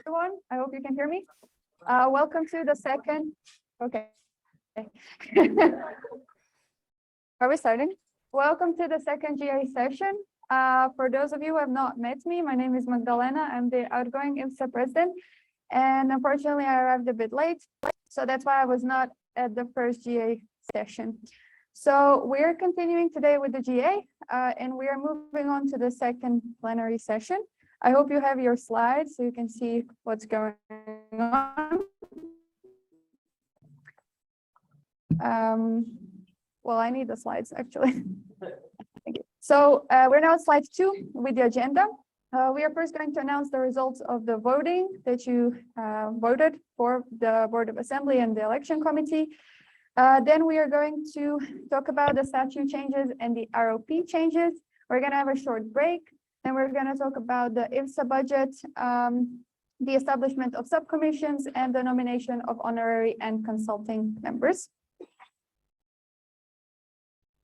everyone. I hope you can hear me. Welcome to the second. Okay. Are we starting? Welcome to the second GA session. For those of you who have not met me, my name is Magdalena. I'm the outgoing Ifsa president, and unfortunately, I arrived a bit late, so that's why I was not at the first GA session. So we're continuing today with the GA, and we are moving on to the second plenary session. I hope you have your slides so you can see what's going on. Well, I need the slides actually. Thank you. So we're now at slide 2 with the agenda. We are first going to announce the results of the voting that you voted for the Board of Assembly and the Election Committee. Then we are going to talk about the statute changes and the ROP changes. We're going to have a short break. Then we're going to talk about the Ifsa budget, the establishment of subcommissions, and the nomination of honorary and consulting members.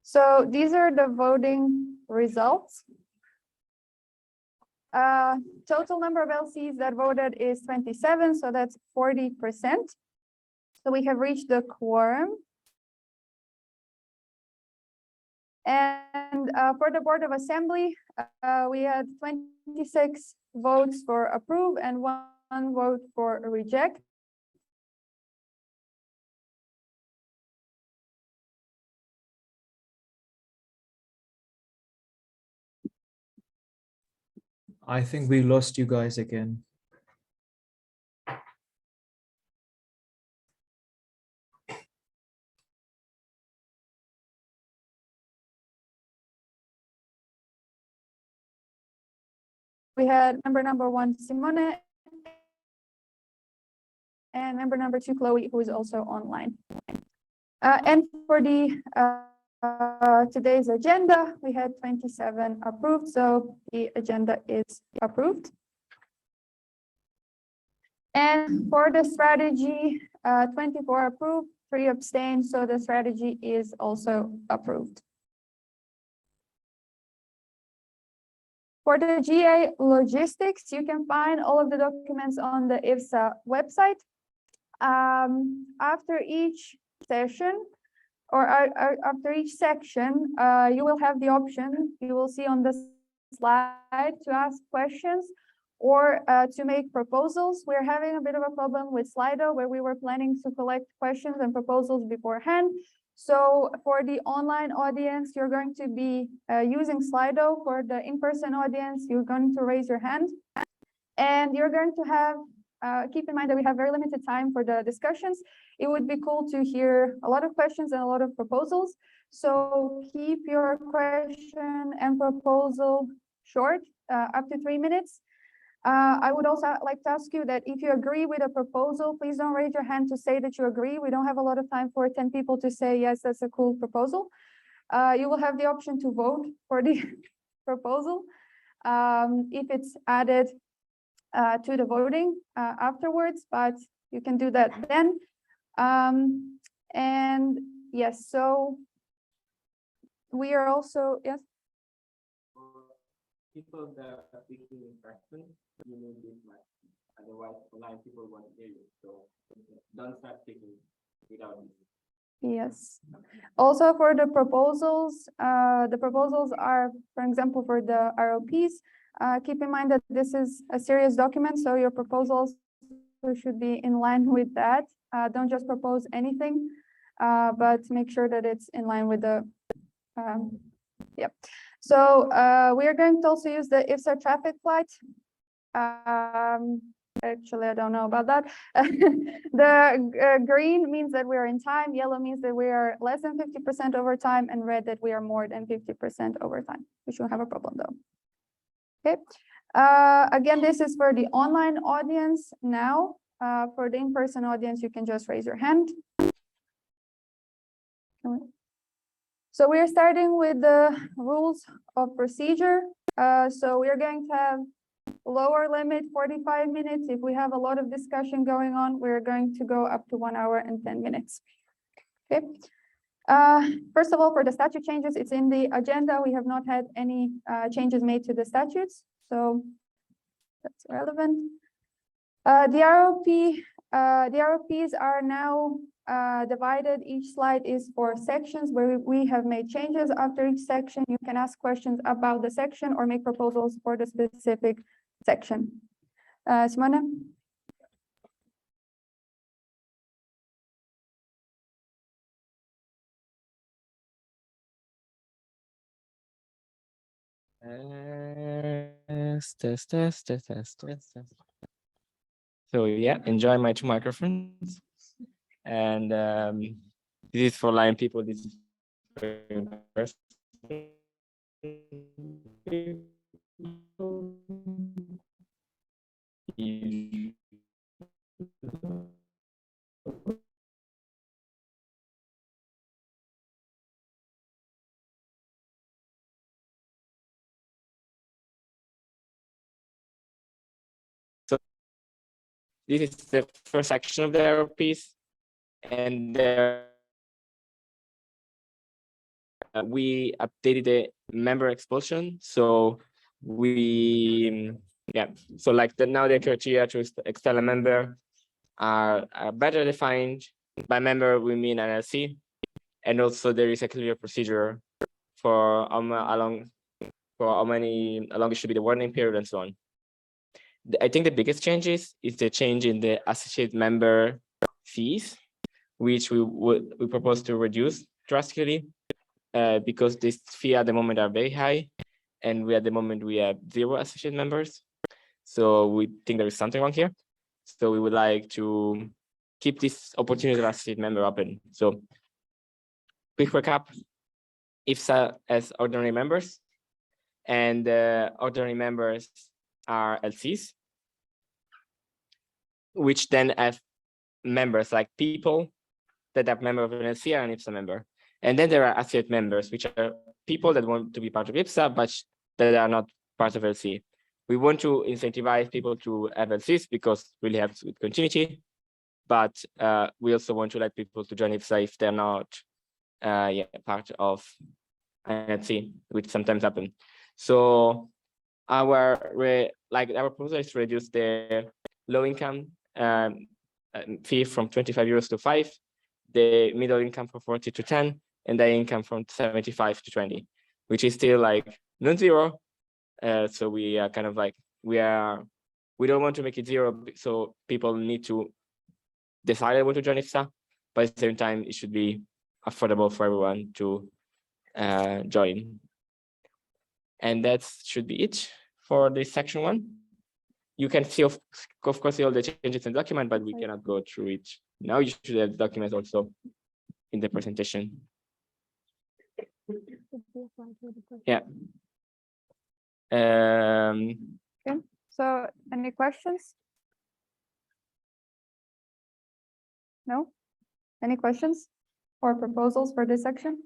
So these are the voting results. Total number of LCs that voted is 27, so that's 40%. So we have reached the quorum. And for the Board of Assembly, we had 26 votes for approve and 1 vote for reject. I think we lost you guys again. We had number 1, Simone, and number 2, Chloe, who is also online. And for the today's agenda, we had 27 approved, so the agenda is approved. And for the strategy, 24 approved, 3 abstained, so the strategy is also approved. For the GA logistics, you can find all of the documents on the Ifsa website. After each session, or after each section, you will have the option, you will see on the slide, to ask questions or to make proposals. We're having a bit of a problem with Slido, where we were planning to collect questions and proposals beforehand. So for the online audience, you're going to be using Slido. For the in-person audience, you're going to raise your hand. And you're going to have, keep in mind that we have very limited time for the discussions. It would be cool to hear a lot of questions and a lot of proposals. So keep your question and proposal short, up to 3 minutes. I would also like to ask you that if you agree with a proposal, please don't raise your hand to say that you agree. We don't have a lot of time for 10 people to say, yes, that's a cool proposal. You will have the option to vote for the proposal if it's added to the voting afterwards, but you can do that then. And yes, so we are also, yes. People that are speaking in person, you need this mic. Otherwise, online people won't hear you. So don't start speaking without this. Yes. Also for the proposals are, for example, for the ROPs, keep in mind that this is a serious document, so your proposals should be in line with that. Don't just propose anything, but make sure that it's in line with the, yep. So we are going to also use the Ifsa traffic light. Actually, I don't know about that. The green means that we are in time, yellow means that we are less than 50% over time, and red that we are more than 50% over time. We shouldn't have a problem though. Okay. Again, this is for the online audience now. For the in-person audience, you can just raise your hand. So we are starting with the rules of procedure. So we are going to have lower limit 45 minutes. If we have a lot of discussion going on, we're going to go up to 1 hour and 10 minutes. Okay. First of all, for the statute changes, it's in the agenda. We have not had any changes made to the statutes, so that's relevant. The ROPs are now divided. Each slide is for sections where we have made changes. After each section, you can ask questions about the section or make proposals for the specific section. Simona? Test. So yeah, enjoy my two microphones. And this is for line people, this is for in-person people. So this is the first section of the ROPs, and we updated the member expulsion. So we, so like now the criteria to expel a member are better defined. By member, we mean an LC, and also there is a clear procedure for how long it should be the warning period and so on. I think the biggest changes is the change in the associate member fees, which we propose to reduce drastically, because this fee at the moment are very high, and at the moment we have 0 associate members. So we think there is something wrong here. So we would like to keep this opportunity of associate member open. So quick recap: IFSA as ordinary members, and ordinary members are LCs, which then have members like people that have member of an LC and an IFSA member. And then there are associate members, which are people that want to be part of IFSA, but that are not part of LC. We want to incentivize people to have LCs because it really helps with continuity. But we also want to let people to join IFSA if they're not part of an LC, which sometimes happens. So our proposal is to reduce the low income fee from 25 euros to 5, the middle income from 40 to 10, and the income from 75 to 20, which is still like non-zero. So we are kind of like, we don't want to make it 0, so people need to decide they want to join IFSA, but at the same time, it should be affordable for everyone to join. And that should be it for this section 1. You can see, of course, see all the changes in the document, but we cannot go through it now. You should have the documents also in the presentation. Yeah. Okay, so any questions? No? Any questions or proposals for this section?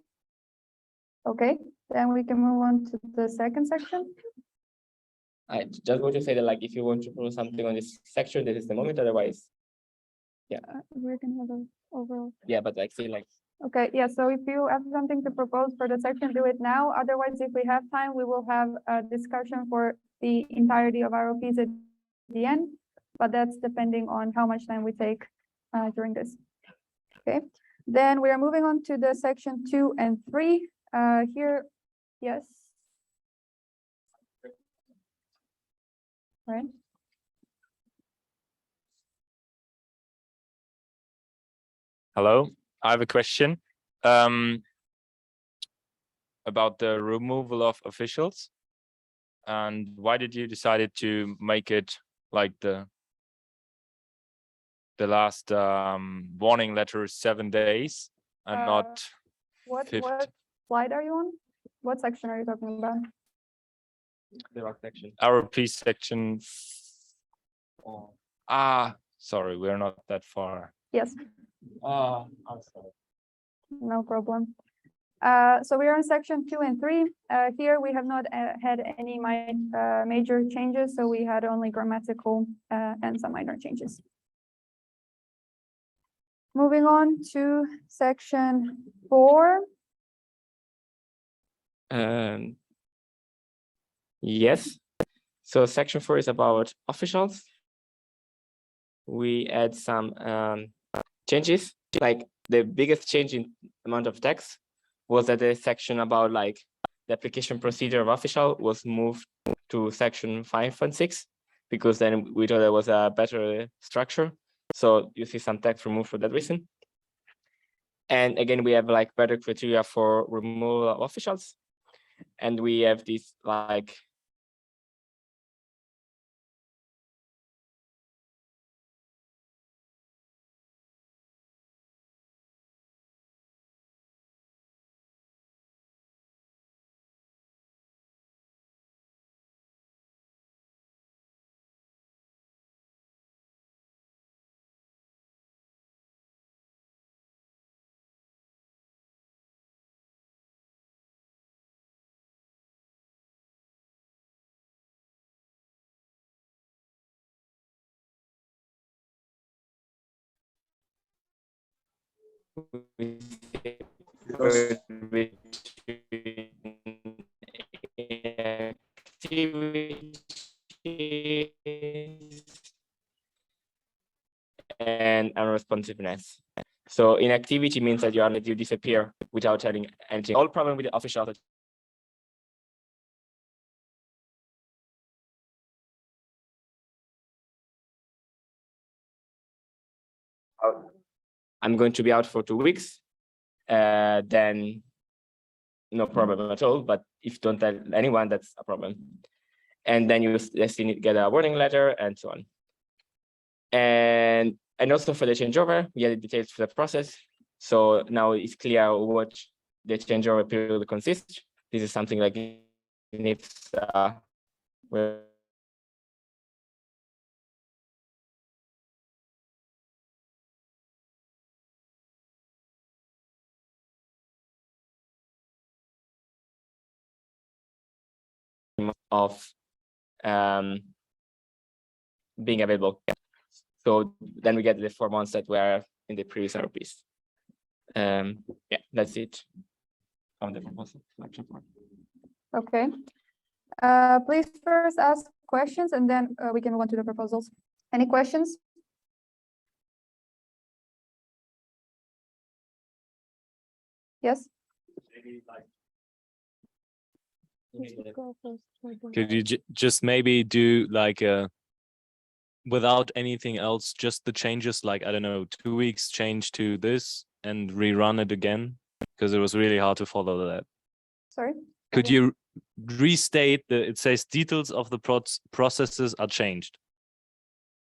Okay, then we can move on to the second section. I just want to say that, like, if you want to propose something on this section, this is the moment. Otherwise, We're gonna have an overall. yeah, but like, say like. Okay, yeah, so if you have something to propose for the section, do it now. Otherwise, if we have time, we will have a discussion for the entirety of ROPs at the end, but that's depending on how much time we take during this. Okay, then we are moving on to the section 2 and 3. Here, yes. Right. Hello, I have a question about the removal of officials. And why did you decide to make it like the last warning letter is 7 days and not What 50? slide are you on? What section are you talking about? The last section. RP section. Sorry, we're not that far. Yes. I'm sorry. No problem. So we are in section 2 and 3. Here we have not had any major changes, so we had only grammatical and some minor changes. Moving on to section 4. Yes. So section 4 is about officials. we add some changes. Like the biggest change in amount of text was that the section about like the application procedure of official was moved to section 5 and 6, because then we thought there was a better structure. So you see some text removed for that reason. And again, we have like better criteria for removal of officials. And we have this like and unresponsiveness. So inactivity means that you disappear without telling anything. All problem with the official. I'm going to be out for 2 weeks. Then no problem at all. But if you don't tell anyone, that's a problem. And then you still need to get a warning letter and so on. And also for the changeover, we added details for the process. So now it's clear what the changeover period consists. This is something like in Ifsa, where of being available. So then we get the 4 months that were in the previous RPs. Yeah, that's it on the proposal. Okay. Please first ask questions and then we can move on to the proposals. Any questions? Yes? Could you just maybe do like without anything else, just the changes, like, I don't know, 2 weeks change to this and rerun it again? Because it was really hard to follow that. Sorry? Could you restate it says details of the processes are changed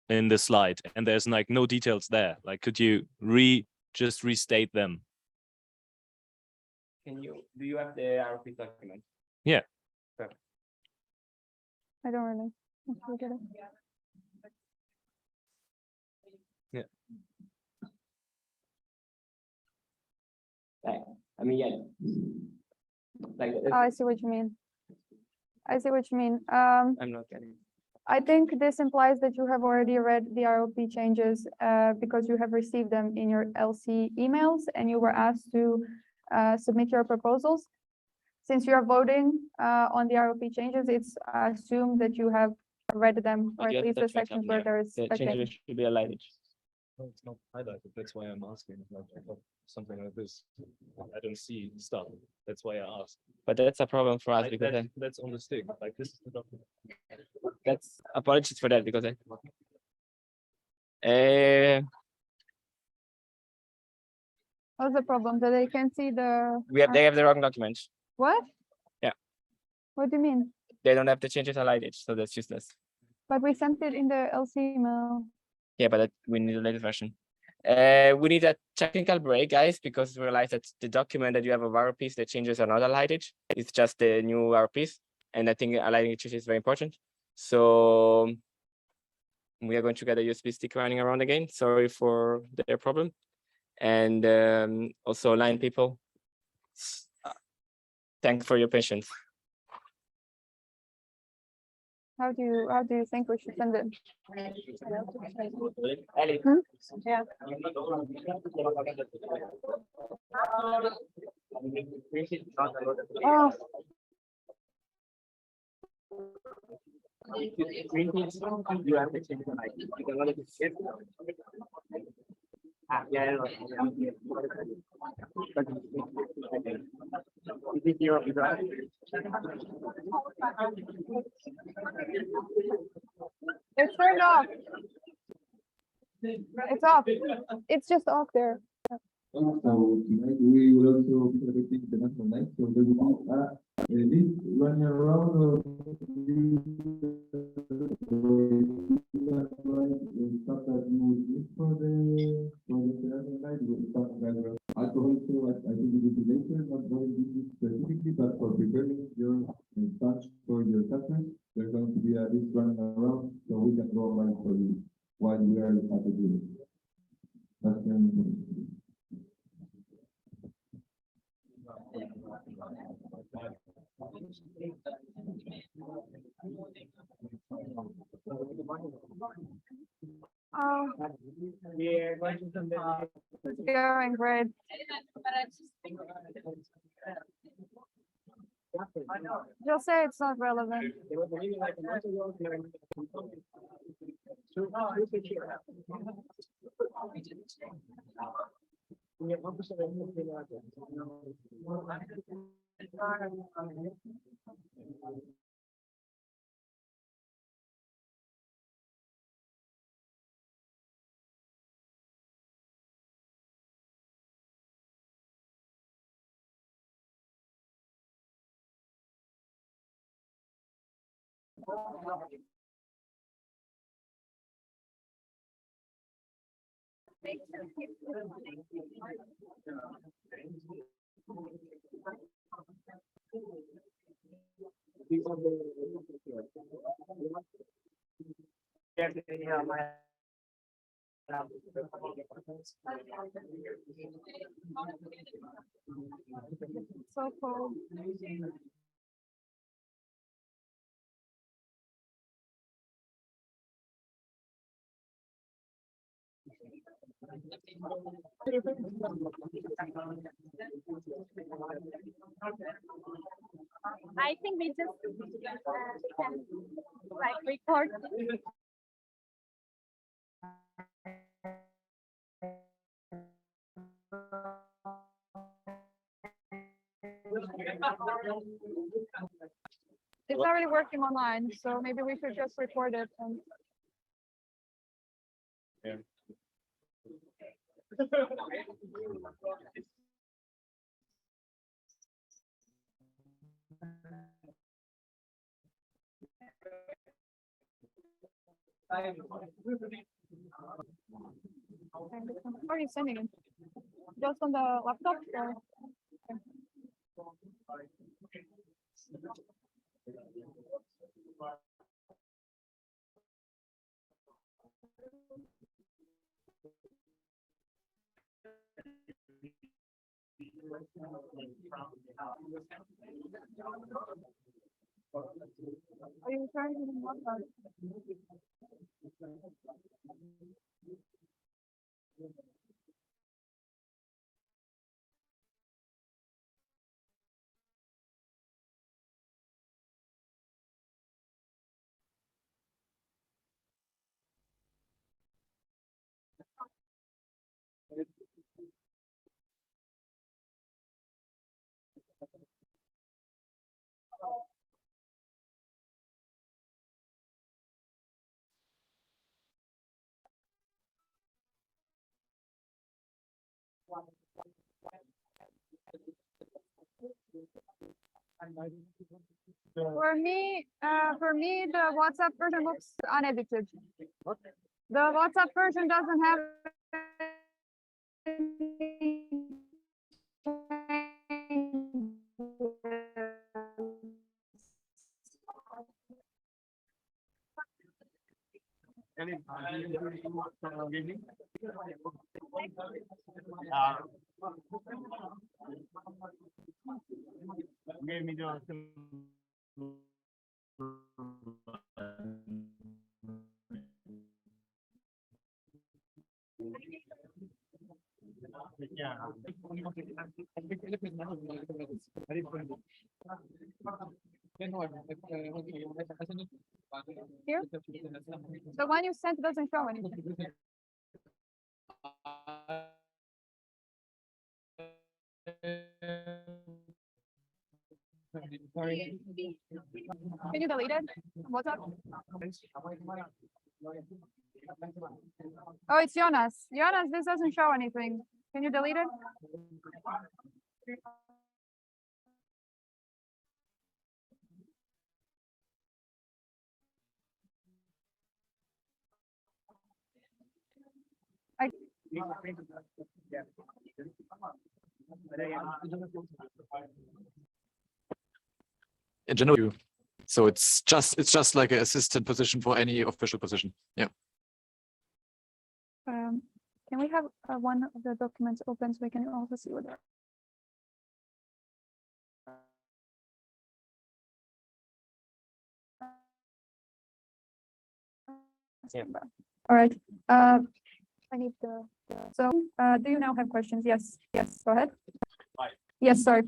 in the slide, and there's like no details there. Like, could you just restate them? Do you have the RP document? Yeah. Perfect. I don't really. Let's look at it. Yeah. I mean, yeah. Like, Oh, I see what you mean. I see what you mean. I'm not getting. I think this implies that you have already read the ROP changes because you have received them in your LC emails and you were asked to submit your proposals. Since you are voting on the ROP changes, it's assumed that you have read them, or at least the sections where there is The a change. changes should be highlighted. No, it's not highlighted. That's why I'm asking. Like, something like this. I don't see stuff. That's why I asked. But that's a problem for us because That's on the stick. Like, this is the document. that's apologies for that because What's the problem? That they can see the. they have the wrong document. What? Yeah. What do you mean? They don't have the changes highlighted, so that's useless. But we sent it in the LC email. Yeah, but we need the latest version. We need a technical break, guys, because we realize that the document that you have of RPs, the changes are not highlighted. It's just the new RPs, and I think highlighting changes is very important. So we are going to get a USB stick running around again. Sorry for their problem. And also line people, thanks for your patience. How do you think we should send it? Ellie. Yeah. Oh. It's turned off. It's off. It's just off there. So tonight we will also be celebrating the national night. So there will be a list running around of stuff that you would need for the international night. We will start with alcohol. So I think it will be later, not going to this specifically, but for preparing your lunch for your customers, there's going to be a list running around, so we can go around for you while we are at the group. That's very important. Oh, it's going great. Just say it's not relevant. So cold. I think we just can like record. It's already working online, so maybe we should just record it and how are you sending it? Just on the laptop or? Are you trying to do what? For me, the WhatsApp version looks unedited. The WhatsApp version doesn't have any Here? The one you sent doesn't show anything. Can you delete it? What's up? Oh, it's Jonas. Jonas, this doesn't show anything. Can you delete it? In general, so it's just like an assistant position for any official position. Yeah. Can we have one of the documents open so we can also see what they're. Yeah. All right. I need the. So, do you now have questions? Yes. Yes. Go ahead. Yes. Sorry.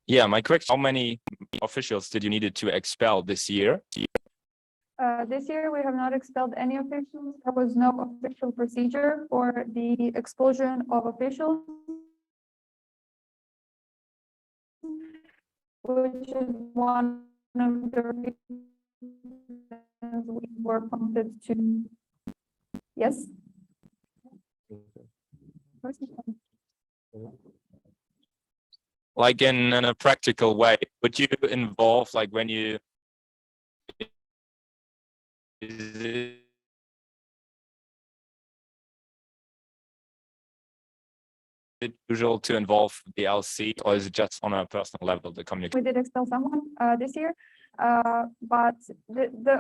Yeah, my question, how many officials did you need to expel this year? This year, we have not expelled any officials. There was no official procedure for the expulsion of officials, which is one of the reasons we were prompted to. Yes. Like in a practical way, would you involve like when you is it usual to involve the LC, or is it just on a personal level, the communication? We did expel someone this year, but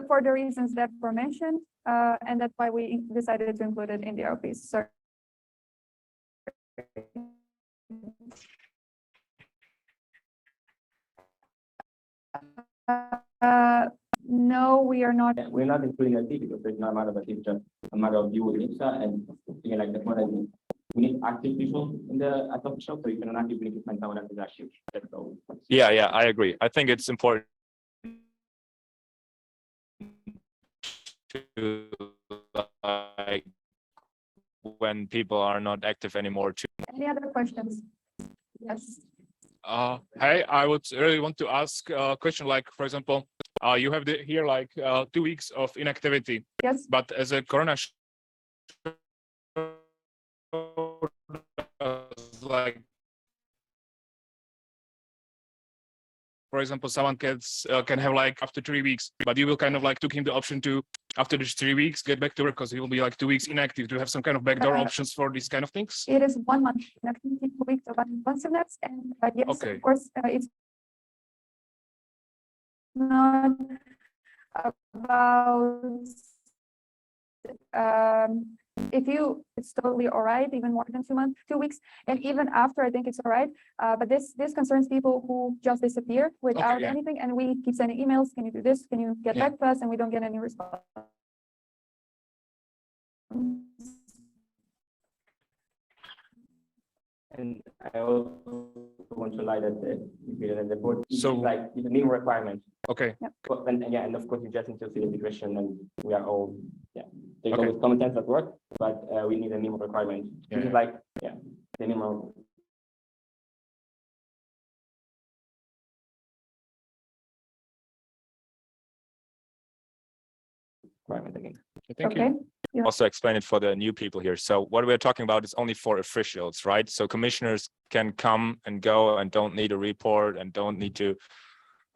for the reasons that were mentioned, and that's why we decided to include it in the RPs. So. No, we are not. We're not including LC because there's not a matter of LC, it's just a matter of you with IFSA, and again, like the point I mean, we need active people in the as official, so you can active, we need to find someone that is active. That's all. Yeah, I agree. I think it's important to like when people are not active anymore to. Any other questions? Yes. Hey, I would really want to ask a question like, for example, you have here like 2 weeks of inactivity, Yes. but as a corona like, for example, someone can have like after 3 weeks, but you will kind of like took him the option to after these 3 weeks get back to work because he will be like 2 weeks inactive. Do you have some kind of backdoor options for these kind of things? It is 1 month inactivity, 2 weeks of responsiveness, and yes, Okay. of course, it's not about if it's totally all right, even more than 2 weeks, and even after, I think it's all right. But this concerns people who just disappear without yeah. anything, and we keep sending emails. Can you do this? Can you get Yeah. back to us? And we don't get any response. And I also want to highlight that the board is So- like it's a new requirement. Okay. And of course, you just need to see the integration, and we are all, there's Okay. always common sense at work, but we need a minimum requirement. Yeah, This is yeah. like, the minimum. Requirement again. Thank you. Okay. Also explain it for the new people here. So what we're talking about is only for officials, right? So commissioners can come and go and don't need a report and don't need to,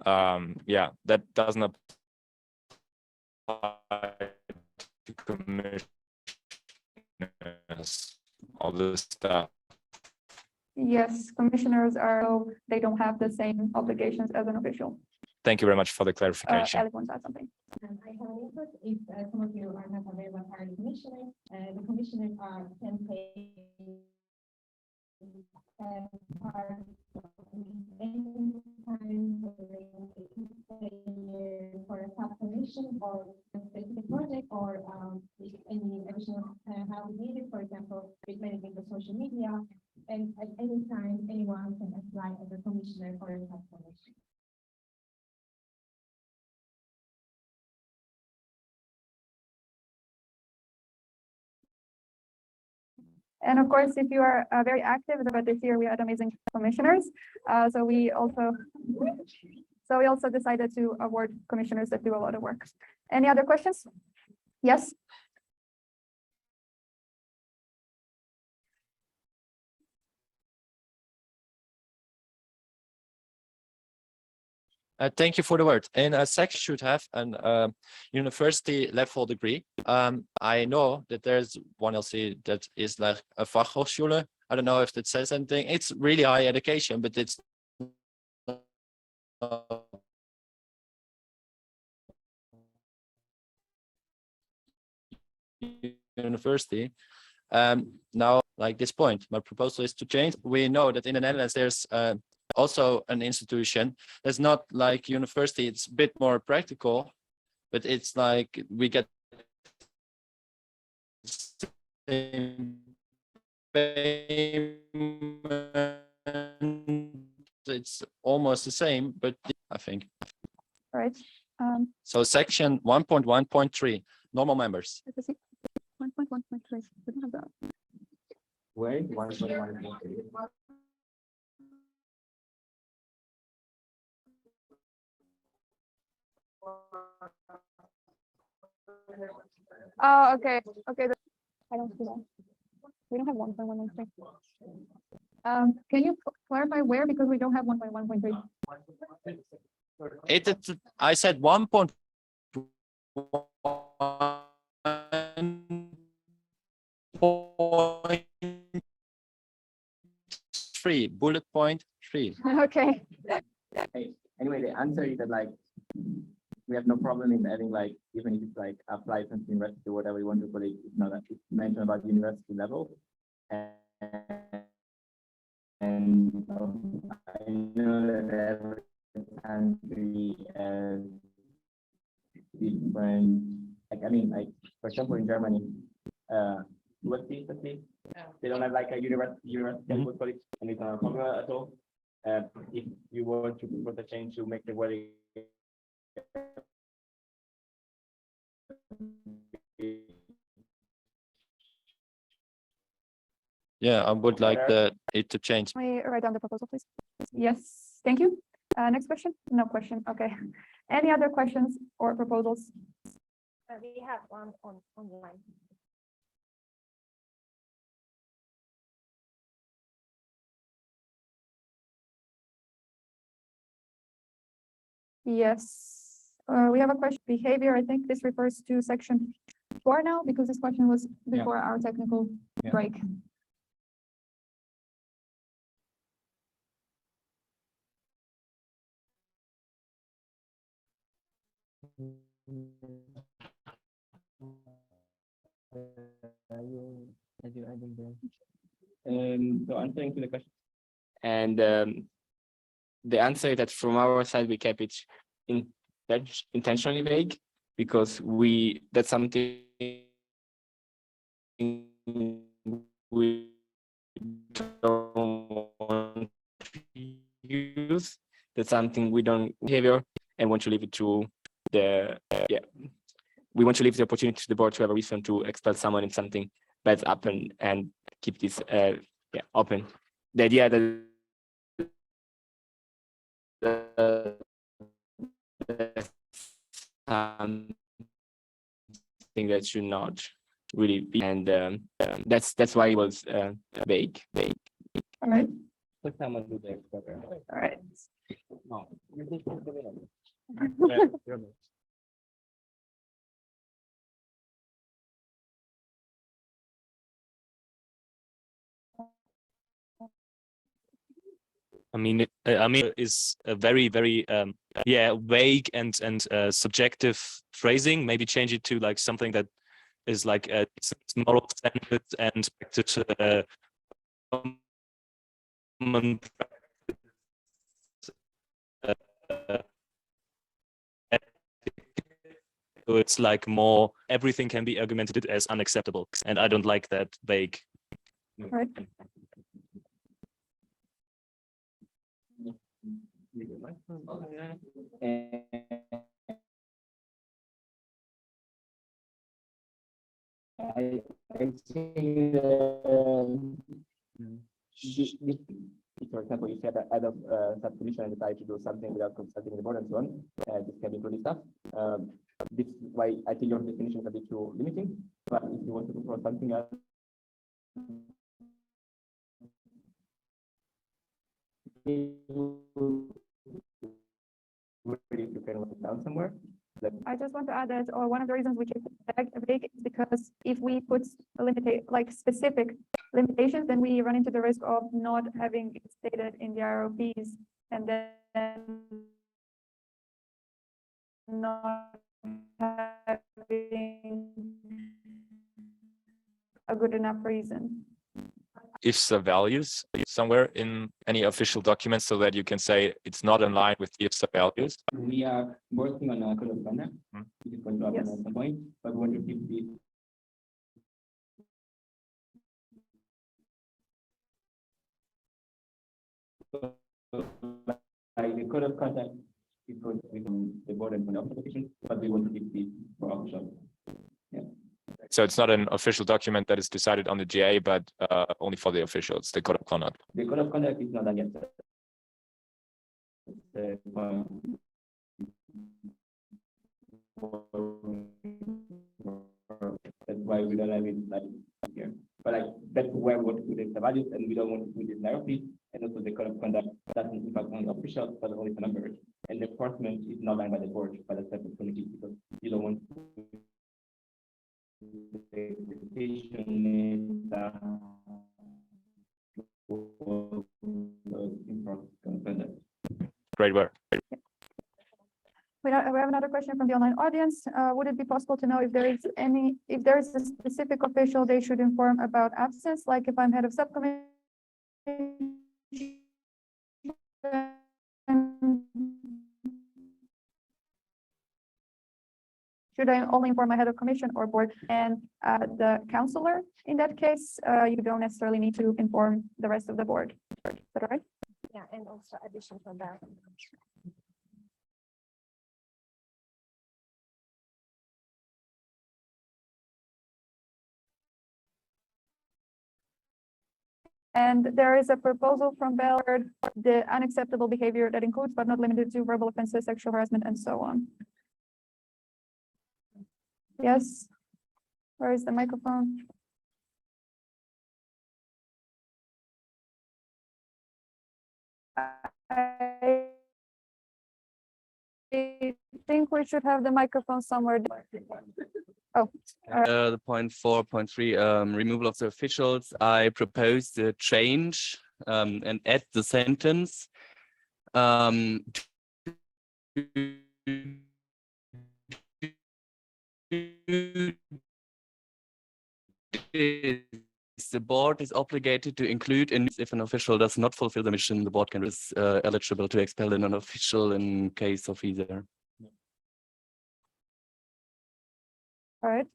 that doesn't apply to commissioners, all this stuff. Yes, commissioners they don't have the same obligations as an official. Thank you very much for the clarification. Alex wants to add something. I have an input. If some of you are not aware what are the commissioners, the commissioners can pay part of any time for a sub-commission. commission or a specific project or if any additional help is needed, for example, with managing the social media. And at any time, anyone can apply as a commissioner for a transformation. And of course, if you are very active, but this year we had amazing commissioners. So we also decided to award commissioners that do a lot of work. Any other questions? Yes. Thank you for the word. And a section should have an university level degree. I know that there's one LC that is like a Fachhochschule. I don't know if that says anything. It's really high education, but it's university. Now, like this point, my proposal is to change. We know that in the Netherlands, there's also an institution that's not like university. It's a bit more practical, but it's like we get it's almost the same, but I think. Right. So section 1.1.3, normal members. 1.1.3. We don't have that. Wait, 1.1.3. Oh, okay. Okay. I don't see that. We don't have 1.1.3. Can you clarify where? Because we don't have 1.1.3. I said 1.1.3 bullet point 3. Okay. Anyway, the answer is that like we have no problem in adding like even if it's like applied from university or whatever you want to call it, it's not it's mentioned about university level. And I know that every country has different like I mean like for example in Germany, university they don't have like a university would call it, and it's not popular at all. If you want to propose a change to make the wording Yeah, I would like it to change. Can we write down the proposal, please? Yes, thank you. Next question? No question. Okay. Any other questions or proposals? We have one online. Yes. We have a question, behavior. I think this refers to section 4 now, because this question was before our technical break. So answering to the question. And the answer is that from our side, we kept it intentionally vague because that's something we don't want to use. That's something we don't behavior and want to leave it to the we want to leave the opportunity to the board to have a reason to expel someone if something bad happened and keep this open. The idea that thing that should not really be, and that's why it was vague. All right. Put someone do the program. All right. No, you need to do it. I mean, is a very, very, vague and subjective phrasing. Maybe change it to like something that is like a moral standard and practice, common practice, So it's like more, everything can be argumented as unacceptable. And I don't like that vague. Right. I think for example, if you had a head of subcommission and decide to do something without consulting the board and so on, this can include stuff. This is why I think your definition is a bit too limiting. But if you want to look for something else, you can write it down somewhere. I just want to add that one of the reasons we keep it vague is because if we put like specific limitations, then we run into the risk of not having it stated in the ROPs and then not having a good enough reason. IFSA values somewhere in any official document so that you can say it's not in line with the IFSA values? We are working on a code of conduct, which is going to happen at some point, but we want to keep the like the code of conduct is going to be from the board and from the application, but we want to keep the for official. Yeah. So it's not an official document that is decided on the GA, but only for the officials, the code of conduct. The code of conduct is not done yet. That's why we don't have it like here. But like that's where we want to put the values, and we don't want to put it directly. And also the code of conduct doesn't impact on the officials, but only the members. And the enforcement is not done by the board, by the separate committee, because you don't want to Great work. We have another question from the online audience. Would it be possible to know if there is a specific official they should inform about absence, like if I'm head of subcommittee? Should I only inform my head of commission or board and the counselor? In that case, you don't necessarily need to inform the rest of the board. Is that right? Yeah, and also addition from that. And there is a proposal from Ballard, the unacceptable behavior that includes but not limited to verbal offenses, sexual harassment, and so on. Yes. Where is the microphone? I think we should have the microphone somewhere. Oh, The point 4.3, removal of the officials. I propose the change and add the sentence. The board is obligated to include in if an official does not fulfill the mission, the board can is eligible to expel an official in case of either. all right.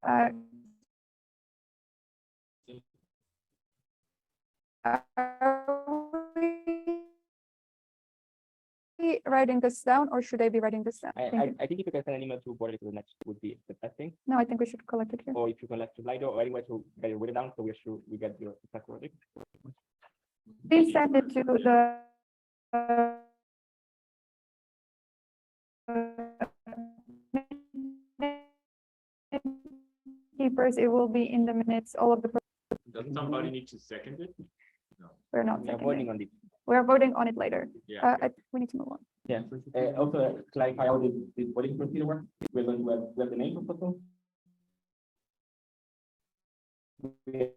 Are we writing this down, or should I be writing this down? Thank you. I think if you can send an email to board to the next would be the best thing. No, I think we should collect it here. Or if you can let to Slido or anywhere to get it written down, so we're sure we get your exact wording. Please send it to the keepers. It will be in the minutes, all of the. Doesn't somebody need to second it? We're not We are seconding. voting on it. We're voting on it later. Yeah. We need to move on. Yeah. Also clarify how this voting procedure works. We're going to have the name proposal. We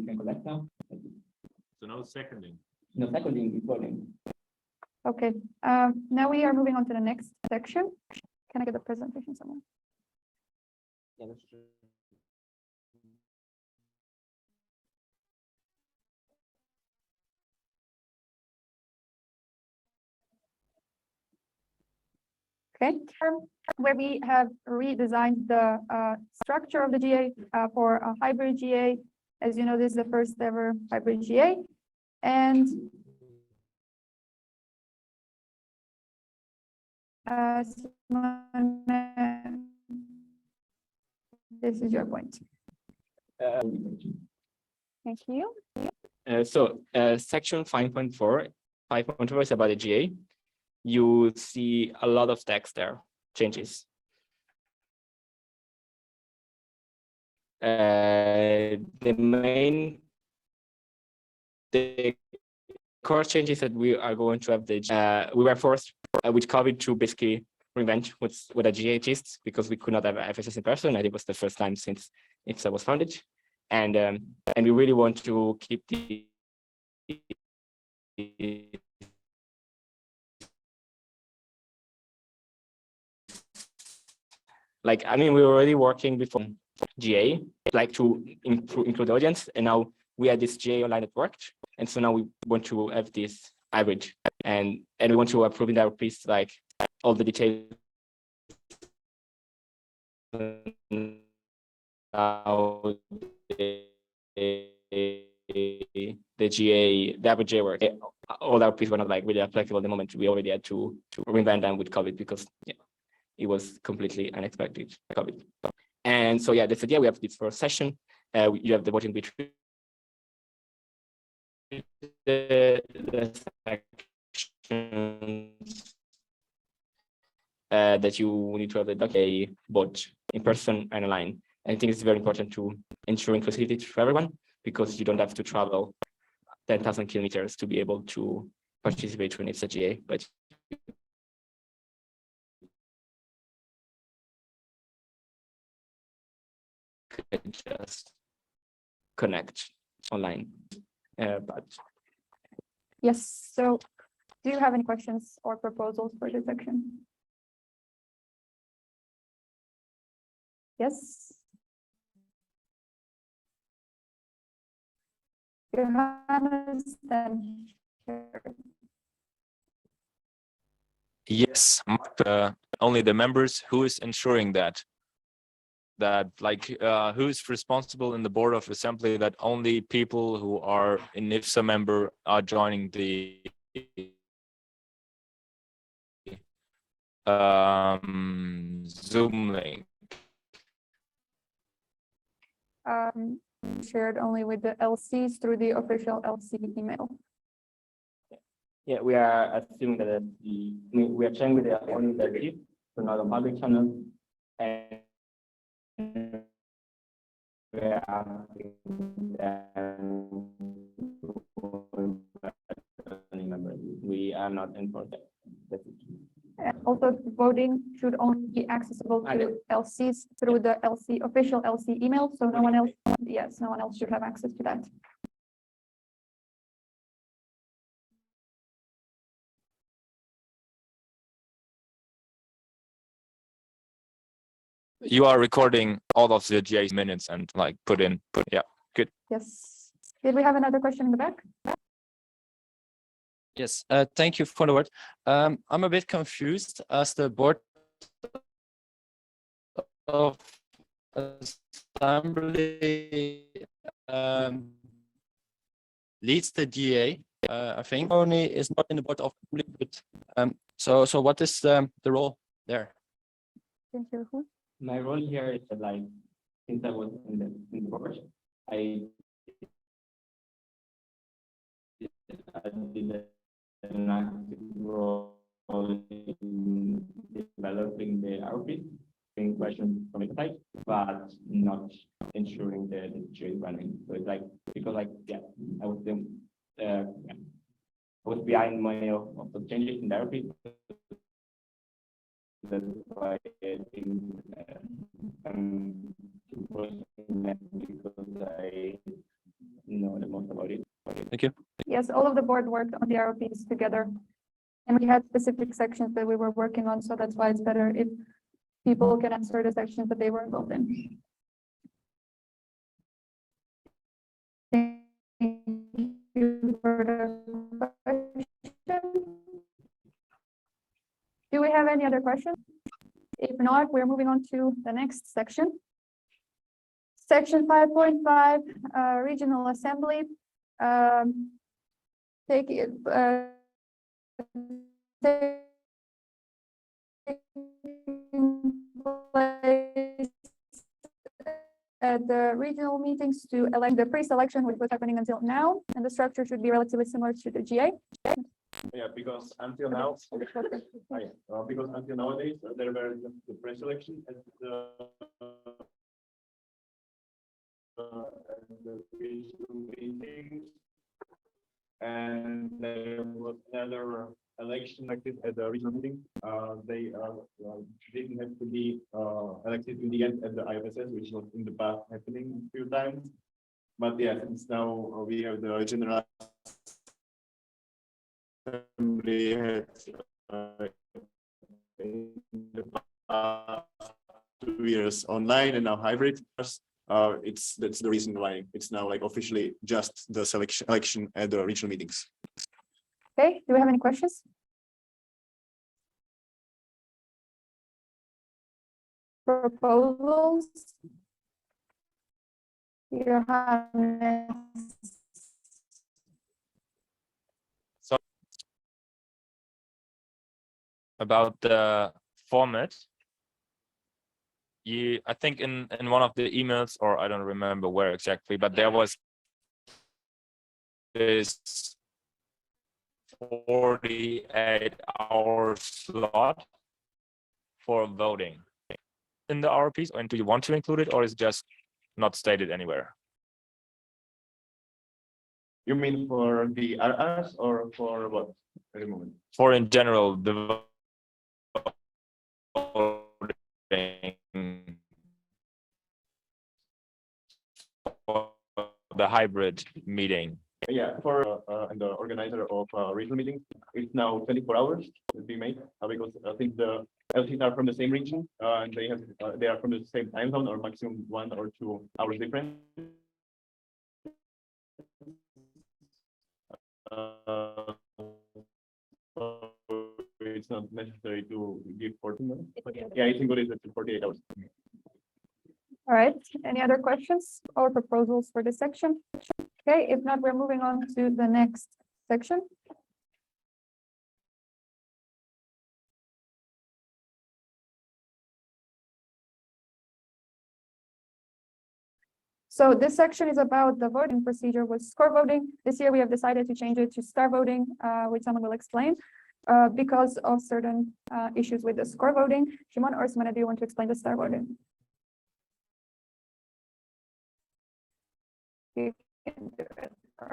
can collect now. So no seconding. No seconding is voting. Okay, now we are moving on to the next section. Can I get the presentation somewhere? Yeah, that's true. Okay, where we have redesigned the structure of the GA for a hybrid GA. As you know, this is the first ever hybrid GA. And this is your point. Thank you. Section 5.4 is about the GA. You see a lot of text there, changes. The core changes that we are going to have we were forced with COVID to basically reinvent what a GA is, because we could not have IFSS in person, and it was the first time since Ifsa was founded. And we really want to keep the we were already working before GA, like to include the audience, and now we had this GA online that worked, and so now we want to have this average, and we want to approve in our piece like all the details. How the GA, the average GA work, all our pieces were not like really applicable at the moment. We already had to reinvent them with COVID, because it was completely unexpected COVID. And so that's the idea. We have this first session. You have the voting between the sections that you need to have the document both in person and online. I think it's very important to ensure inclusivity for everyone, because you don't have to travel 10,000 kilometers to be able to participate in IFSA GA, but just connect online. But yes, so do you have any questions or proposals for this section? Yes. Johannes, then Yes, only the members. Who is ensuring that who is responsible in the board of assembly that only people who are an IFSA member are joining the Zoom link? Shared only with the LCs through the official LC email. we are assuming that we are sharing with the only the LC, so not a public channel, and we are asking them members. We are not enforcing. Also, voting should only be accessible to LCs through the official LC email. So no one else, no one else should have access to that. You are recording all of the GA minutes and good. Yes. Did we have another question in the back? Yes, thank you for the word. I'm a bit confused as the board of assembly leads the GA. I think only is not in the board of assembly, but so what is the role there? Thank you. My role here is that, since I was in the board, I did an active role in developing the RP, being questions from the site, but not ensuring the GA is running. So it's because I was behind many of the changes in the RP. That's why I think because I know the most about it. Thank you. Yes, all of the board worked on the RPs together, and we had specific sections that we were working on. So that's why it's better if people can answer the sections that they were involved in. Thank you for the question. Do we have any other questions? not, we're moving on to the next section. Section 5.5, Regional Assembly. Take it, place at the regional meetings to elect the pre-selection, which was happening until now, and the structure should be relatively similar to the GA. Yeah, because until now, because until nowadays, there were just the pre-selection and the regional meetings. And there was another election elected at the regional meeting. They didn't have to be elected in the end at the IFSS, which was in the past happening a few times. But yeah, since now we have the general assembly had in the past 2 years online and now hybrid. That's the reason why it's now like officially just the election at the regional meetings. Okay, do we have any questions? Proposals? Johannes. So about the format, I think in one of the emails, or I don't remember where exactly, but there was this 48-hour slot for voting in the RPs, and do you want to include it, or is it just not stated anywhere? You mean for the RRs or for what at the moment? For in general, the voting, for the hybrid meeting. Yeah, for the organizer of regional meetings, it's now 24 hours to be made because I think the LTs are from the same region and they are from the same time zone or maximum 1 or 2 hours difference. It's not necessary to give 14 minutes. But yeah, I think it is 48 hours. All right, any other questions or proposals for this section? Okay, if not, we're moving on to the next section. So this section is about the voting procedure with score voting. This year we have decided to change it to star voting, which someone will explain, because of certain issues with the score voting. Shimon or Simona, do you want to explain the star voting? You can do it. All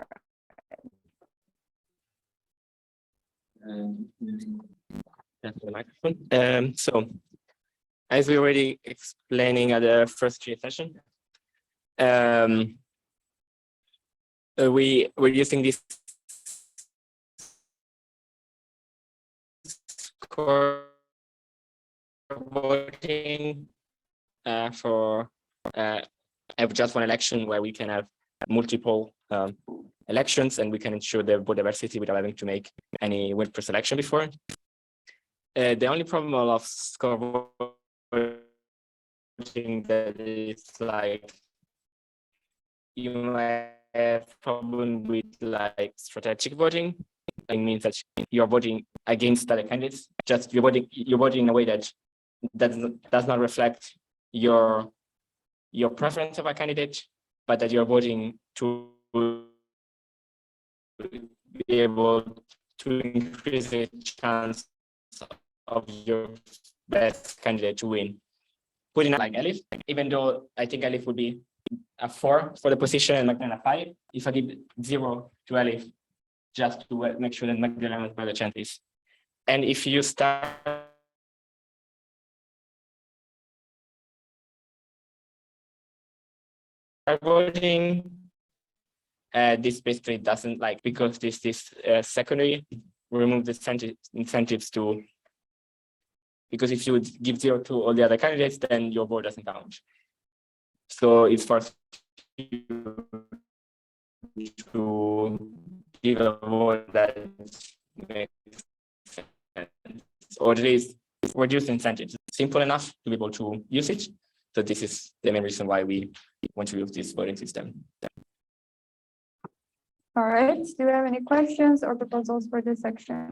right. So as we already explaining at the first GA session, we're using this score voting for just one election where we can have multiple elections and we can ensure the vote diversity without having to make any win per selection before. The only problem of score voting that is like you might have problem with like strategic voting. It means that you're voting against other candidates. Just you're voting in a way that does not reflect your preference of a candidate, but that you're voting to be able to increase the chance of your best candidate to win. Putting like Elif, even though I think Elif would be a 4 for the position and Magdalena a 5, if I give 0 to Elif, just to make sure that Magdalena has better chances. And if you start voting, this basically doesn't like, because this is secondary, we remove the incentives to, because if you would give 0 to all the other candidates, then your vote doesn't count. So it's for you to give a vote that makes sense, or at least reduce incentives. It's simple enough to be able to use it. So this is the main reason why we want to use this voting system. All right, do you have any questions or proposals for this section?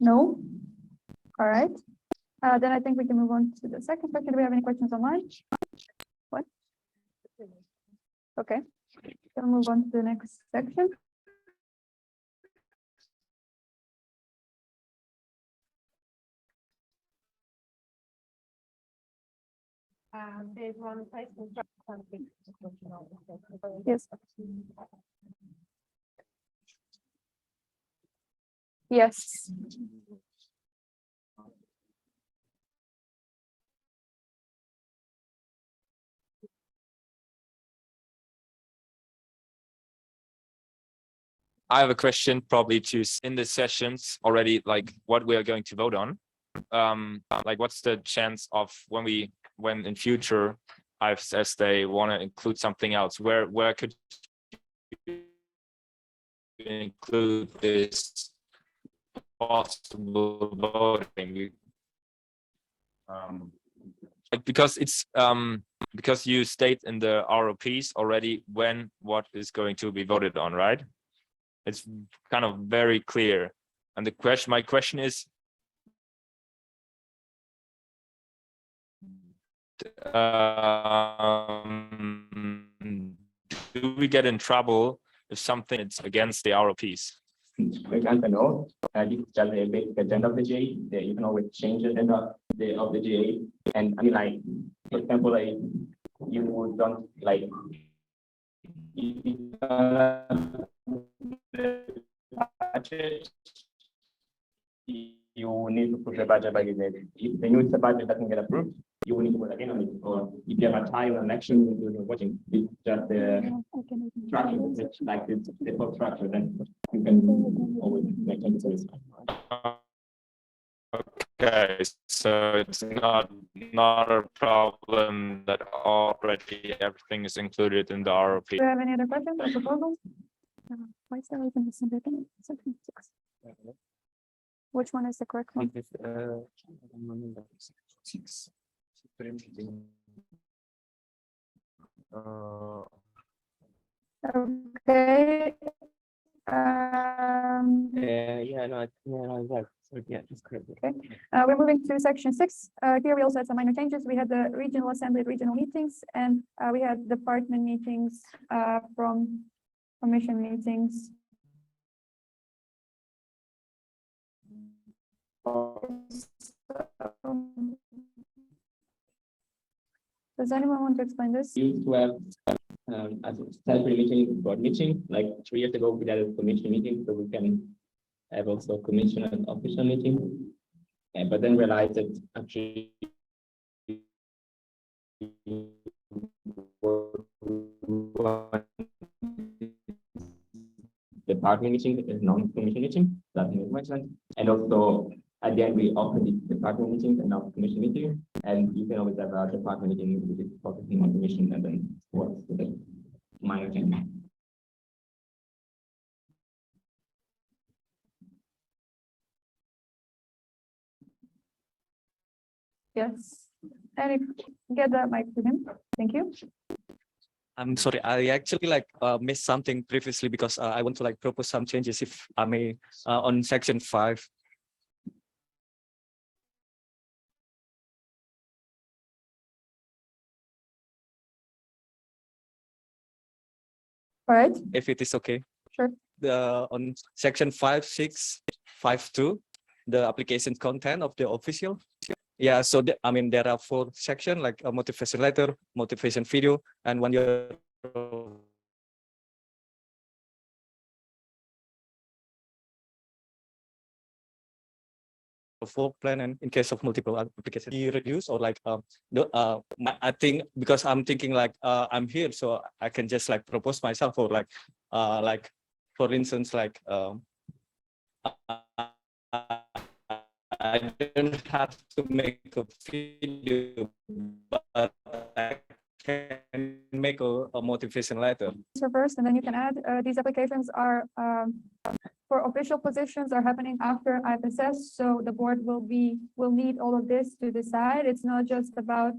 No? All right. Then I think we can move on to the second section. Do we have any questions online? What? Okay, we'll move on to the next section. There's one question. Yes. Yes. I have a question probably to in the sessions already, like what we are going to vote on. Like what's the chance of when in future IFSS they want to include something else, where could you include this possible voting? Like because it's because you state in the ROPs already when what is going to be voted on, right? It's kind of very clear. And my question is, do we get in trouble if something is against the ROPs? We can't know. This is just a basic agenda of the GA. You can always change the agenda of the GA. And I mean, like, for example, like you don't like budget, you need to push the budget by the date. If the new budget doesn't get approved, you will need to vote again on it. Or if you have a tie on an election, you're voting. It's just the structure, it's like the whole structure, then you can always make changes. Okay, so it's not a problem that already everything is included in the ROP. Do you have any other questions or proposals? Why is there even section 6? Which one is the correct one? Okay. It's correct. Okay, we're moving to section 6. Here we also had some minor changes. We had the regional assembly, regional meetings, and we had department meetings from commission meetings. Does anyone want to explain this? Used to have as a statutory meeting, board meeting, like 3 years ago, we had a commission meeting, so we can have also commission and official meeting. But then realized that actually the partner meeting is non-commission meeting, that makes much sense. And also at the end we often did the partner meeting and not commission meeting. And you can always have a department meeting which is focusing on commission and then what's the minor change. Yes. And get the mic to him. Thank you. I'm sorry, I actually missed something previously because I want to propose some changes if I may on section 5. All right. If it is okay. Sure. On section 5.6.5.2, the application content of the official. Yeah, so I mean there are 4 sections like a motivation letter, motivation video, and 1 year full plan, and in case of multiple applications be reduced or I think because I'm thinking I'm here, so I can just propose myself or for instance I don't have to make a video, but can make a motivation letter. Answer first, and then you can add, these applications are, for official positions are happening after IFSS, so the board will need all of this to decide. It's not just about,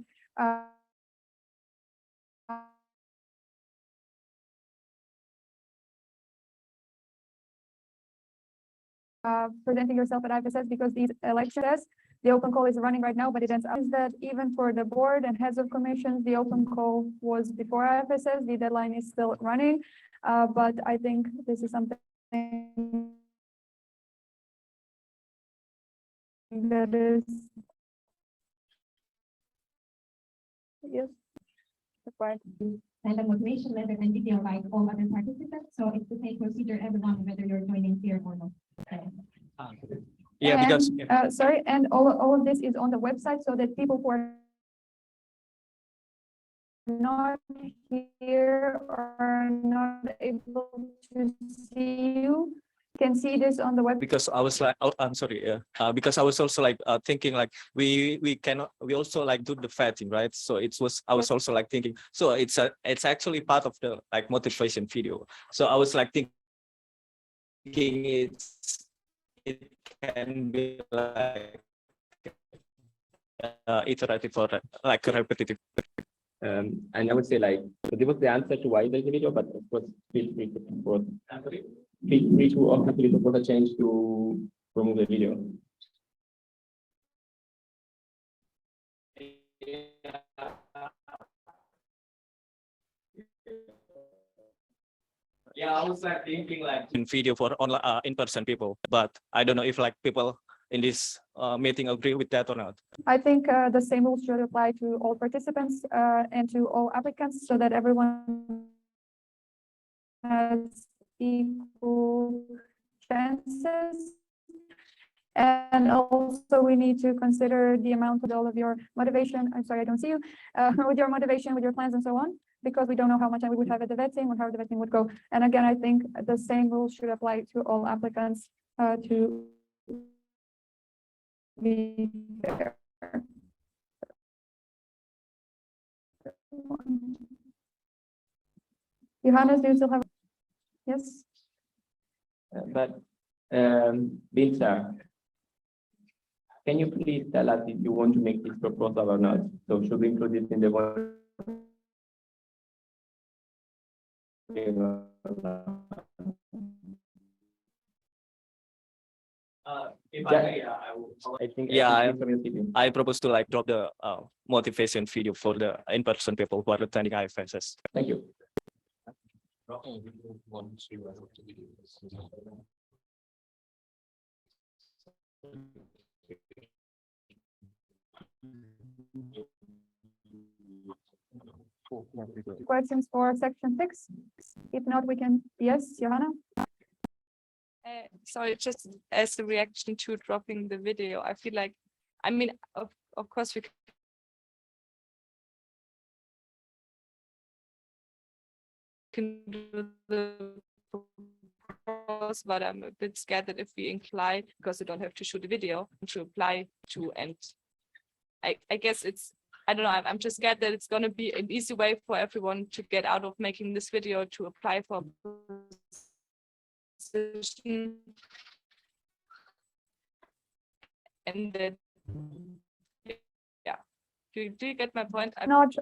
presenting yourself at IFSS because these elections, the open call is running right now, but it ends up is that even for the board and heads of commissions, the open call was before IFSS, the deadline is still running. But I think this is something that is, yes, required. And a motivation letter and video like all other participants. So it's the same procedure everyone, whether you're joining here or not. Yeah, because Sorry, and all of this is on the website so that people who are not here or are not able to see you can see this on the web. because I was like, oh, I'm sorry, because I was also like thinking like we also like do the vetting, right? So I was also like thinking, so it's actually part of the like motivation video. So I was like thinking it can be like iterative or like repetitive. And I would say like, so this was the answer to why there's a video, but of course, feel free to support. Feel free to obviously support a change to remove the video. Yeah, I was like thinking like in video for online in-person people, but I don't know if like people in this meeting agree with that or not. I think the same rules should apply to all participants and to all applicants so that everyone has equal chances. And also we need to consider the amount with all of your motivation. I'm sorry, I don't see you, with your motivation, with your plans and so on, because we don't know how much time we would have at the vetting or how the vetting would go. And again, I think the same rules should apply to all applicants to be fair. Johannes, do you still have? Yes. But Binta, can you please tell us if you want to make this proposal or not? So should we include this in the one? I think I propose to like drop the motivation video for the in-person people who are attending IFSS. Thank you. Questions for section 6? If not, we can, yes, Johanna? Sorry, just as a reaction to dropping the video, I feel like, I mean, of course we can do the proposal, but I'm a bit scared that if we incline, because we don't have to shoot a video, to apply to, and I guess it's, I don't know, I'm just scared that it's going to be an easy way for everyone to get out of making this video to apply for position. And then, yeah, do you get my point? Not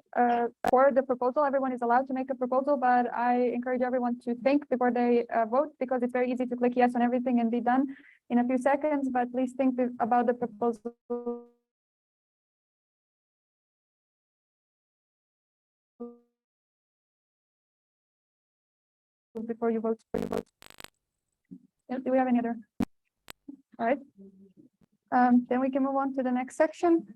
for the proposal, everyone is allowed to make a proposal, but I encourage everyone to think before they vote, because it's very easy to click yes on everything and be done in a few seconds, but please think about the proposal before you vote. Yeah, do we have any other? All right. Then we can move on to the next section.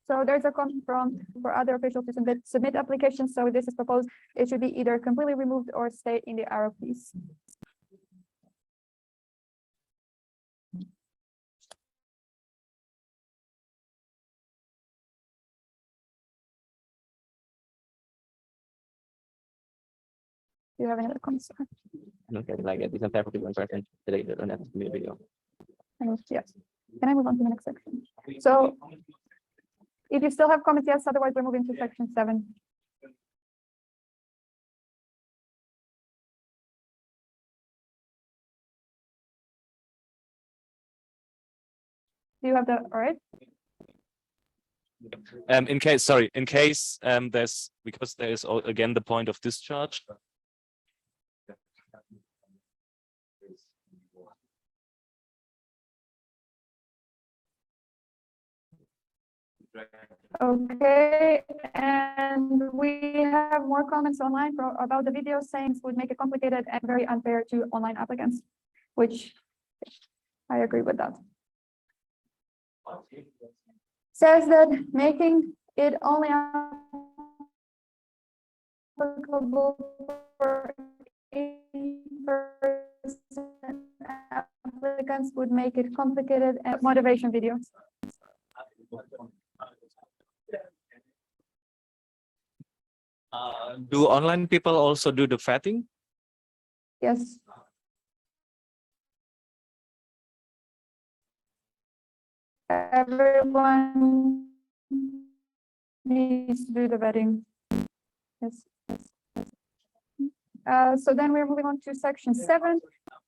So there's a comment for other officials to submit applications. So this is proposed. It should be either completely removed or stay in the arrow piece. Do you have any other comments? Okay, like it isn't fair for people in person. They don't have to do a video. Yes. Can I move on to the next section? So if you still have comments, yes, otherwise we're moving to section 7. Do you have the, all right? In case there's, because there is again the point of discharge. Okay, and we have more comments online about the video saying it would make it complicated and very unfair to online applicants, which I agree with that. Says that making it only applicable for in-person applicants would make it complicated and motivation video. Do online people also do the vetting? Yes. Everyone needs to do the vetting. Yes. So then we're moving on to section 7.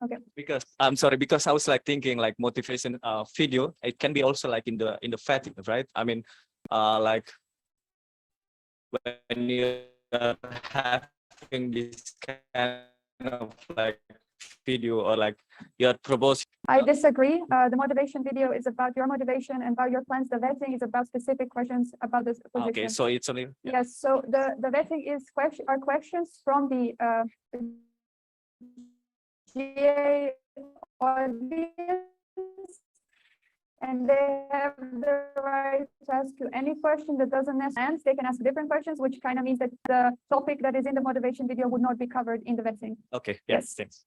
Okay. Because I'm sorry, because I was like thinking like motivation video, it can be also like in the vetting, right? I mean, like when you are having this kind of like video or like you're proposing. I disagree. The motivation video is about your motivation and about your plans. The vetting is about specific questions about this position. Okay, so it's only Yes. So the vetting is are questions from the GA audience, and they have the right to ask you any question that doesn't necessarily. They can ask different questions, which kind of means that the topic that is in the motivation video would not be covered in the vetting. okay. Yes. Thanks.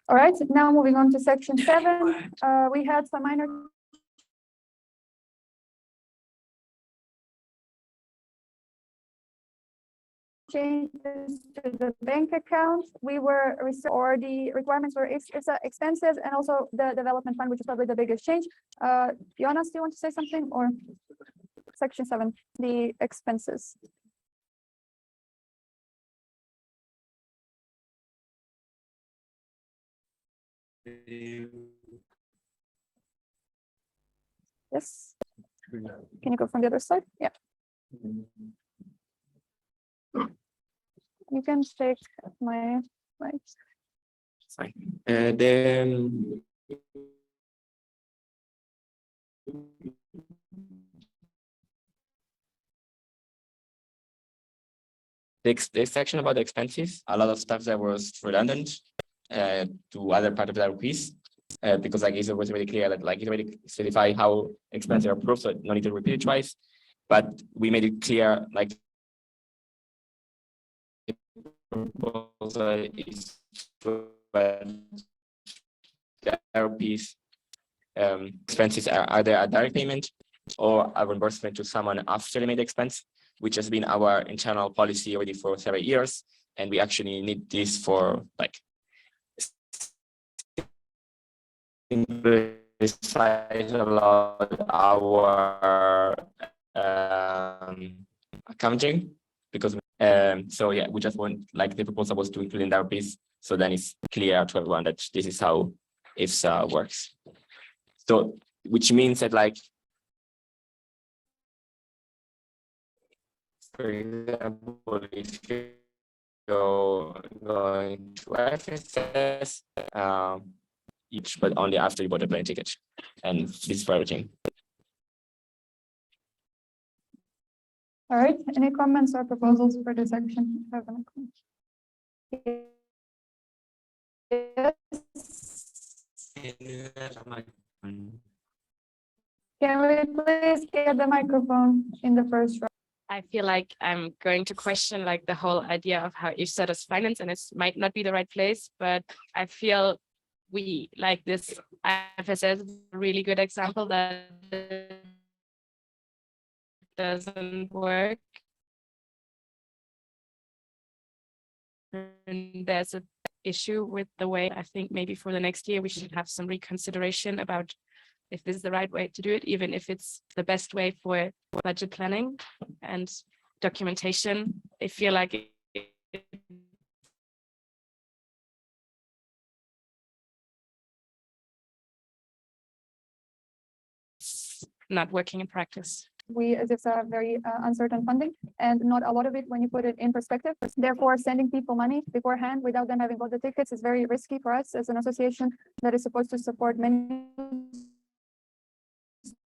All right, now moving on to section 7, we had some minor changes to the bank account. We were, or the requirements were expenses and also the development fund, which is probably the biggest change. Jonas, do you want to say something, or section 7, the expenses? Yes. Can you go from the other side? Yeah. You can take my mic. Fine. Then the section about the expenses, a lot of stuff that was redundant to other part of the quiz. Because like it was really clear that like it already specify how expenses are approved, so no need to repeat it twice. But we made it clear, like proposal is therapies expenses are either a direct payment or a reimbursement to someone after they made the expense, which has been our internal policy already for several years, and we actually need this for like simplify a lot our accounting, because so yeah, we just want like the proposal was to include in that piece, so then it's clear to everyone that this is how IFSA works. So which means that like, for example, if you going to IFSS, each, but only after you bought a plane ticket, and this is for everything. All right, any comments or proposals for this section? Yes. Can we please get the microphone in the first row? I feel like I'm going to question like the whole idea of how IFSA does finance, and it might not be the right place, but I feel we like this IFSS is a really good example that it doesn't work. there's a issue with the way. I think maybe for the next year we should have some reconsideration about if this is the right way to do it, even if it's the best way for budget planning and documentation. I feel like it's not working in practice. We, as IFSA, have very uncertain funding and not a lot of it when you put it in perspective. Therefore, sending people money beforehand without them having bought the tickets is very risky for us as an association that is supposed to support many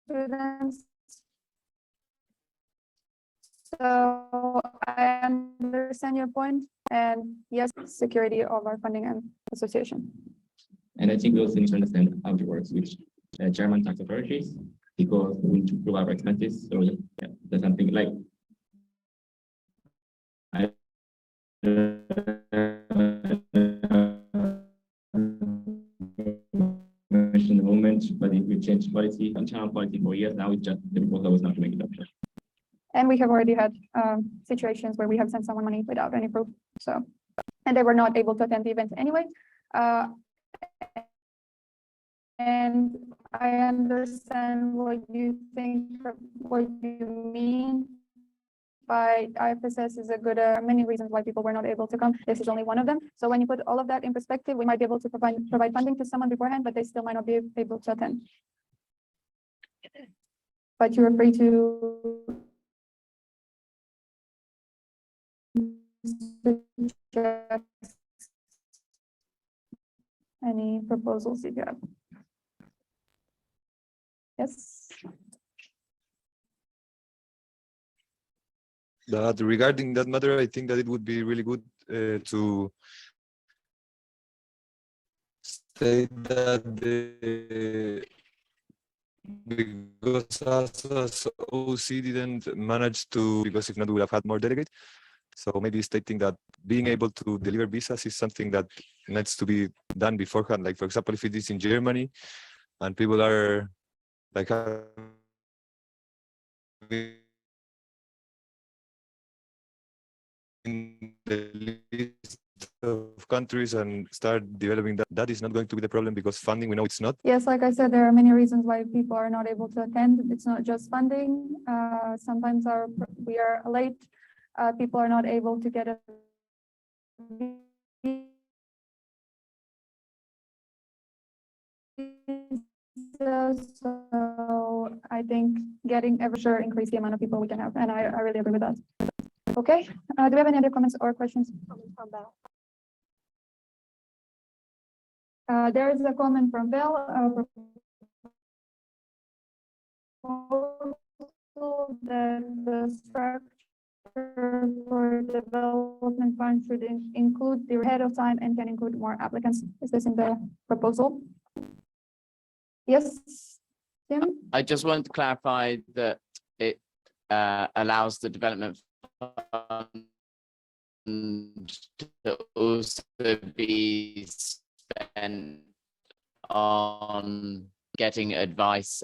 students. So I understand your point, and yes, security of our funding and association. And I think we also need to understand how it works with German tax authorities, because we need to prove our expenses. So yeah, that's something like I mentioned the moment, but if we change policy, internal policy for years now, it's just the proposal was not to make adoption. And we have already had situations where we have sent someone money without any proof. So, and they were not able to attend the event anyway. And I understand what you think, what you mean by IFSS is a good, many reasons why people were not able to come. This is only one of them. So when you put all of that in perspective, we might be able to provide funding to someone beforehand, but they still might not be able to attend. But you're free to suggest any proposals if you have. Yes. That regarding that matter, I think that it would be really good to state that because as OC didn't manage to, because if not, we would have had more delegates. So maybe stating that being able to deliver visas is something that needs to be done beforehand. Like, for example, if it is in Germany and people are like in the list of countries and start developing that is not going to be the problem, because funding, we know it's not. Yes, like I said, there are many reasons why people are not able to attend. It's not just funding. Sometimes we are late. People are not able to get a visa. So I think getting ever sure increase the amount of people we can have, and I really agree with that. Okay, do we have any other comments or questions? There is a comment from Bell. That the structure for development fund should include the ahead of time and can include more applicants. Is this in the proposal? Yes, Tim? I just want to clarify that it allows the development fund to also be spent on getting advice.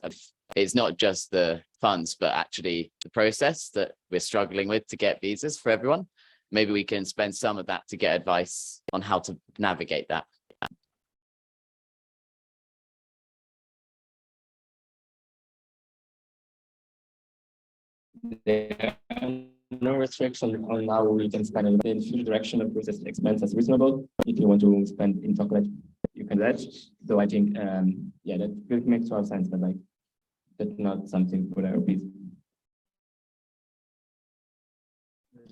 It's not just the funds, but actually the process that we're struggling with to get visas for everyone. Maybe we can spend some of that to get advice on how to navigate that. There are no restrictions on how we can spend it. In future direction of process expense as reasonable. If you want to spend in chocolate, you can do that. So I think, yeah, that makes a lot of sense, but like, that's not something for our piece.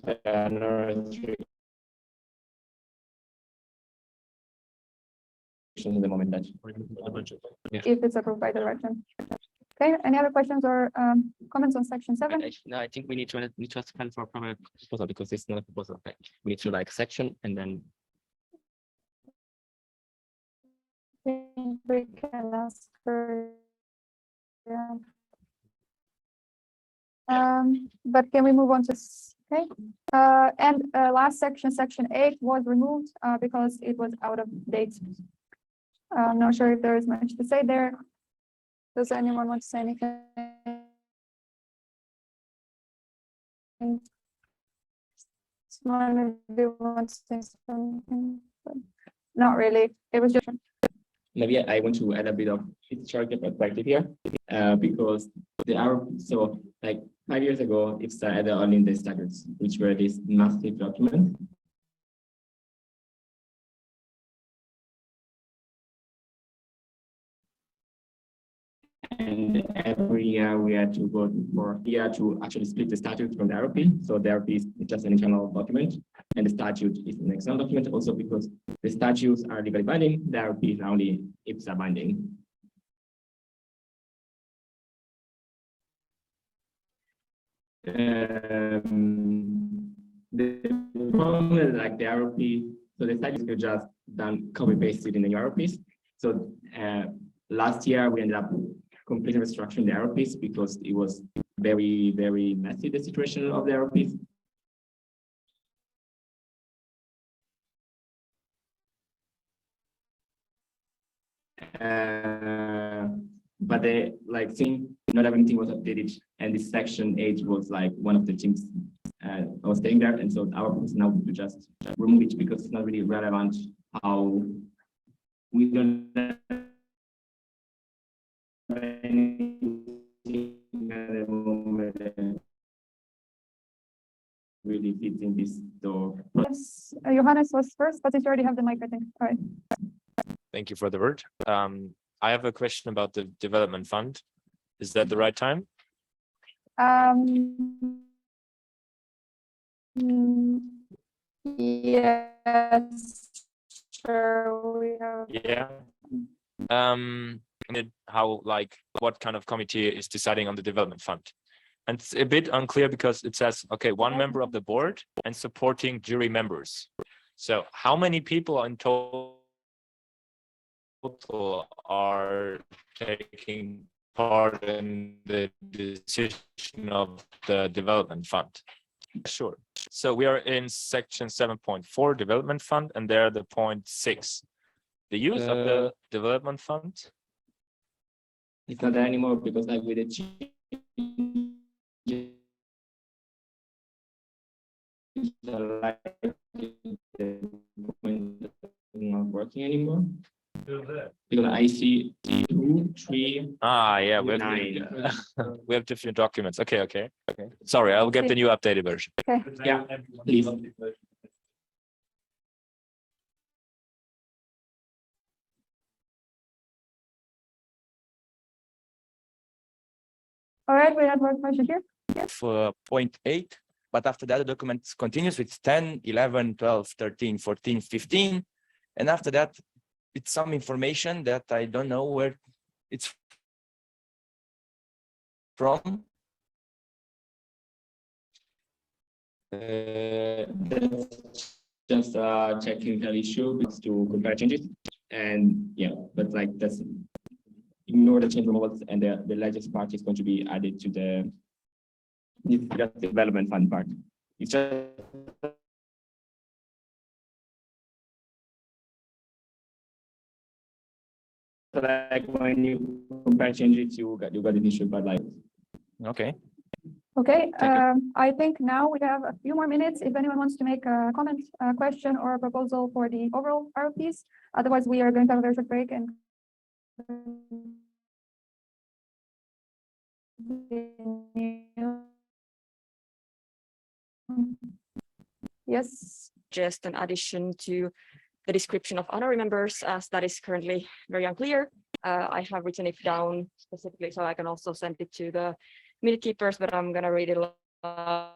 There are no restrictions at the moment that. Yeah. If it's approved by the direction. Okay, any other questions or comments on section 7? No, I think we need to spend for a proper proposal, because it's not a proposal. Okay. We need to like section and then. I think we can ask for. Yeah. But can we move on to, okay? And last section, section 8 was removed because it was out of date. I'm not sure if there is much to say there. Does anyone want to say anything? one of you wants to say something? But not really. It was just. Maybe I want to add a bit of historical perspective here, because so like 5 years ago, IFSA added on in the statutes, which were this massive document. And every year we had to go for to actually split the statute from the RP. So the RP is just an internal document, and the statute is an external document. Also because the statutes are legally binding, the RP is only IFSA binding. The problem is like the RP, so the statutes are just done copy pasted in the RPs. So last year we ended up completely restructuring the RPs because it was very, very messy, the situation of the RPs. But they like seeing not everything was updated, and this section 8 was like one of the things I was staying there, and so our purpose now to just remove it because it's not really relevant how we don't have anything at the moment that really fits in this door. Yes, Johannes was first, but you already have the mic, I think. All right. Thank you for the word. I have a question about the development fund. Is that the right time? Yes, sure. We have. Yeah. And how, like, what kind of committee is deciding on the development fund? And it's a bit unclear because it says, okay, one member of the board and supporting jury members. So how many people in total are taking part in the decision of the development fund? Sure. So we are in section 7.4 development fund, and there the point 6. The use of the development fund. It's not there anymore because like with the not working anymore. Because I see 2, 3. Yeah, we have, 9. we have different documents. Okay. Sorry, I'll get the new updated version. Okay. Yeah, please. All right, we have one question here. For point 8, but after that the document continues with 10, 11, 12, 13, 14, 15, and after that it's some information that I don't know where it's from. That's just a technical issue to compare changes, and yeah, but like that's ignore the change removals, and the largest part is going to be added to the development fund part. It's just like when you compare changes, you got an issue, but like okay. Okay, I think now we have a few more minutes if anyone wants to make a comment, a question, or a proposal for the overall RFPs. Otherwise, we are going to have a very short break and yes. Just an addition to the description of honorary members, as that is currently very unclear. I have written it down specifically so I can also send it to the minute keepers, but I'm gonna read it aloud.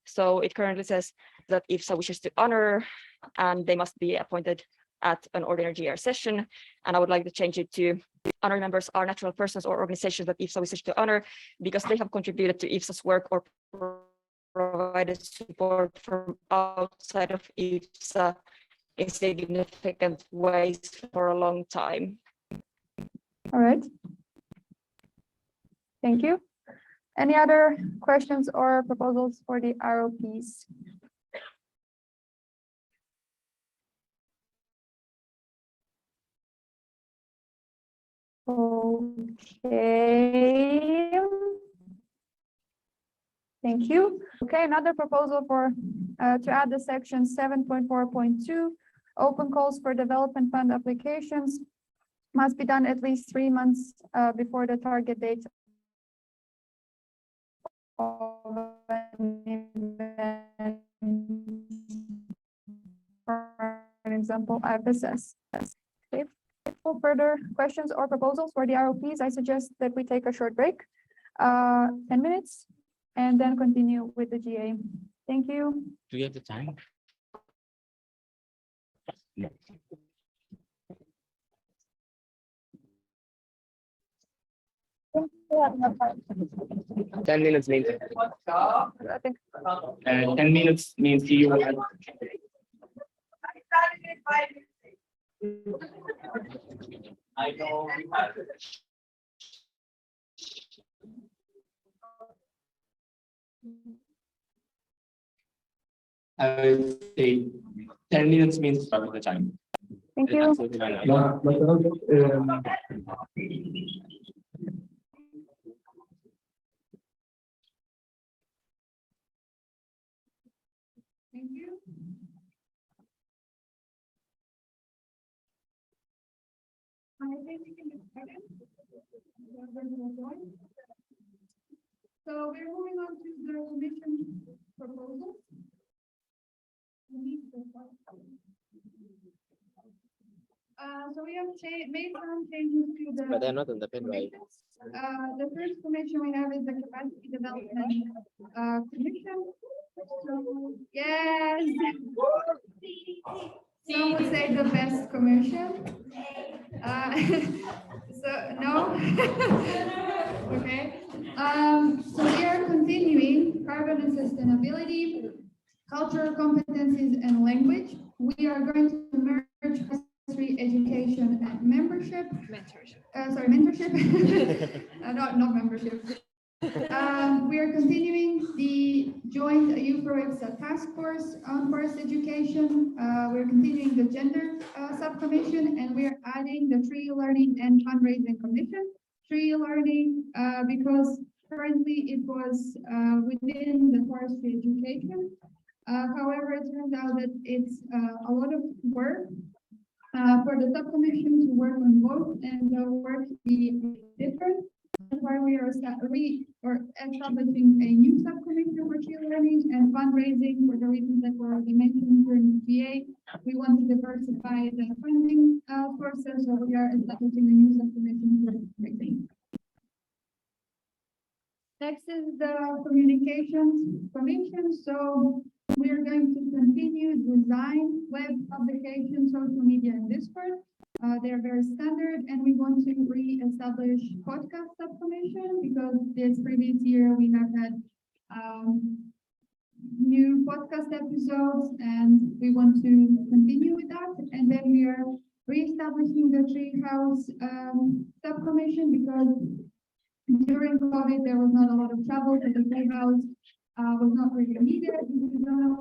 So it currently says that IFSA wishes to honor, and they must be appointed at an ordinary GR session. And I would like to change it to honorary members are natural persons or organizations that IFSA wishes to honor because they have contributed to IFSA's work or provided support from outside of IFSA in significant ways for a long time. All right. Thank you. Any other questions or proposals for the ROPs? Okay. Thank you. Okay, another proposal for to add the section 7.4.2, open calls for development fund applications must be done at least 3 months before the target date of an event. For an example, IFSS. Okay. For further questions or proposals for the ROPs, I suggest that we take a short break, 10 minutes, and then continue with the GA. Thank you. Do you have the time? No. 10 minutes means. I think 10 minutes means you. I know. I would say 10 minutes means start the time. Thank you. Thank you. I think we can get started. So we're moving on to the commission proposal. So we have made some changes to the. But they're not on the pen, right? The first commission we have is the capacity development commission. So, yes. Some would say the best commission. So no. Okay. So we are continuing carbon and sustainability, cultural competencies and language. We are going to merge education and membership. Mentorship. Sorry, mentorship. Not membership. We are continuing the joint IFSS task force on forest education. We're continuing the gender subcommission, and we are adding the tree learning and fundraising commission. Tree learning because currently it was within the forestry education. However, it turns out that it's a lot of work for the subcommission to work on both, and the work be different. That's why we are establishing a new subcommission for tree learning and fundraising for the reasons that were already mentioned during the GA. We want to diversify the funding sources, so we are establishing a new subcommission for fundraising. Next is the communications commission. So we are going to continue design, web publication, social media, and Discord. They're very standard, and we want to re-establish podcast subcommission because this previous year we have had new podcast episodes, and we want to continue with that. And then we are re-establishing the Treehouse subcommission because during COVID there was not a lot of travel, so the Treehouse was not really needed. If you don't know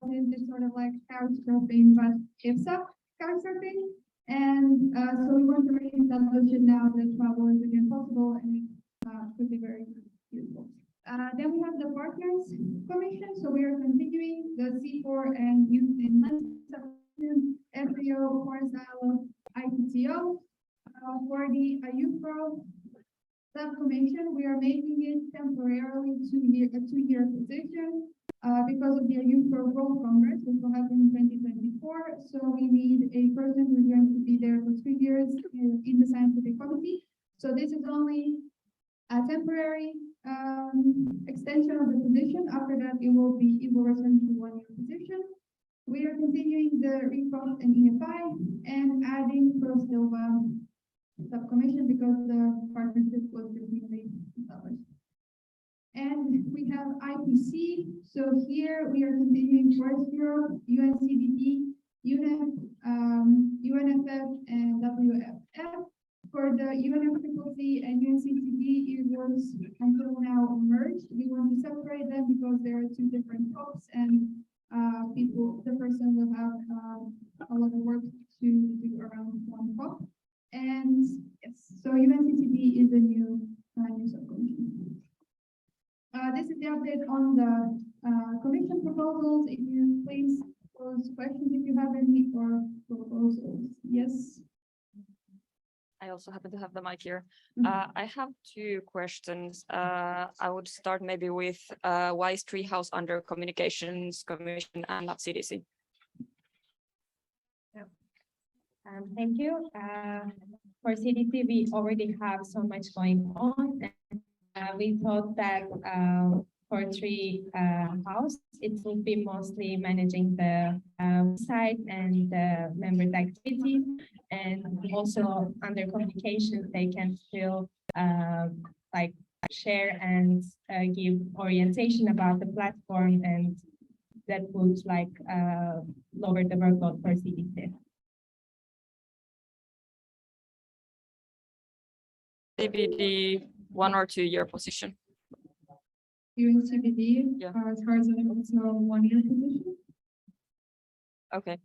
what it is, it's sort of like couch surfing, but Ifsa couch surfing. And so we want to re-establish it now that travel is again possible, and it could be very useful. Then we have the partners commission. So we are continuing the C4 and youth in London, FBO, Forest Dialogue, ITTO. For the IUPRO subcommission, we are making it temporarily a two-year position because of the IUPRO World Congress, which will happen in 2024. So we need a person who's going to be there for 3 years in the scientific committee. So this is only a temporary extension of the position. After that, it will return to 1-year position. We are continuing the REPROF and EFI and adding Pro Silva subcommission because the partnership was recently established. And we have IPC. So here we are continuing Forest Europe, UNCDP, UNEP, UNFF, and WFF. For the UNFCCC and UNCCD, it was until now merged. We want to separate them because there are two different COPs, and the person will have a lot of work to do around one COP. And yes, so UNCCB is a new subcommission. This is the update on the commission proposals. If you please pose questions if you have any or proposals. Yes. I also happen to have the mic here. Mhm. I have two questions. I would start maybe with why is Treehouse under Communications Commission and not CDC? Thank you. For CDC, we already have so much going on. And, we thought that for Treehouse, it will be mostly managing the site and the members' activities. And also under communications, they can still like share and give orientation about the platform, and that would like lower the workload for CDC. CBD 1 or 2 year position. UNCBD, Yeah. as far as I know, it's a 1-year position. Okay.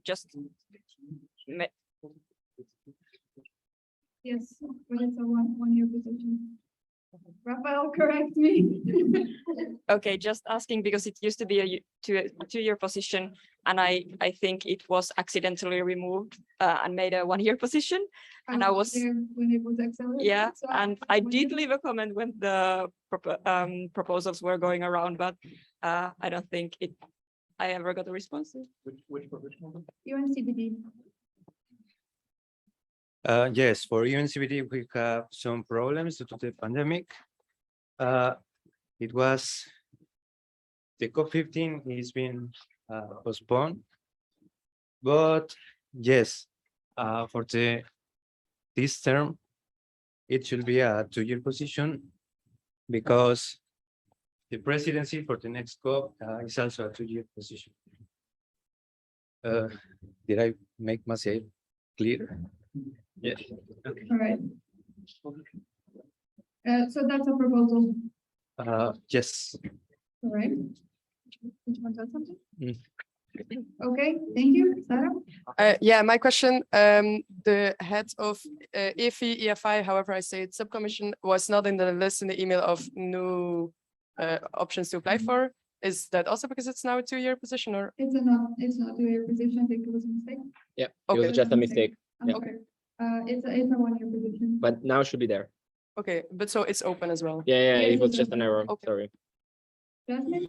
Just Yes, but it's a one-year position. Rafael, correct me. okay, just asking because it used to be a 2-year position, and I think it was accidentally removed and made a 1-year position. And I was there when it was accelerated. yeah, so and I when did you- leave a comment when the proposals were going around, but I don't think I ever got a response. Which professional? UNCBD. Yes, for UNCBD, we have some problems due to the pandemic. It was the COP15 is been postponed, but yes, for this term, it should be a 2-year position because the presidency for the next COP is also a 2-year position. Did I make myself clear? Yes. Okay. All right. So that's a proposal, Yes. all right? Which one does something? Mm. Okay, thank you, Sarah. Yeah, my question, the head of IFI, EFI, however I say it, subcommission was not in the list in the email of new options to apply for. Is that also because it's now a 2-year position or? It's not a 2-year position, I think it was a mistake. Yeah, it Okay. was just a mistake. Yeah. Okay, it's a 1-year position. But now it should be there. Okay, but so it's open as well. Yeah, Yeah, it was it's just an error. Okay. Sorry. Jasmine?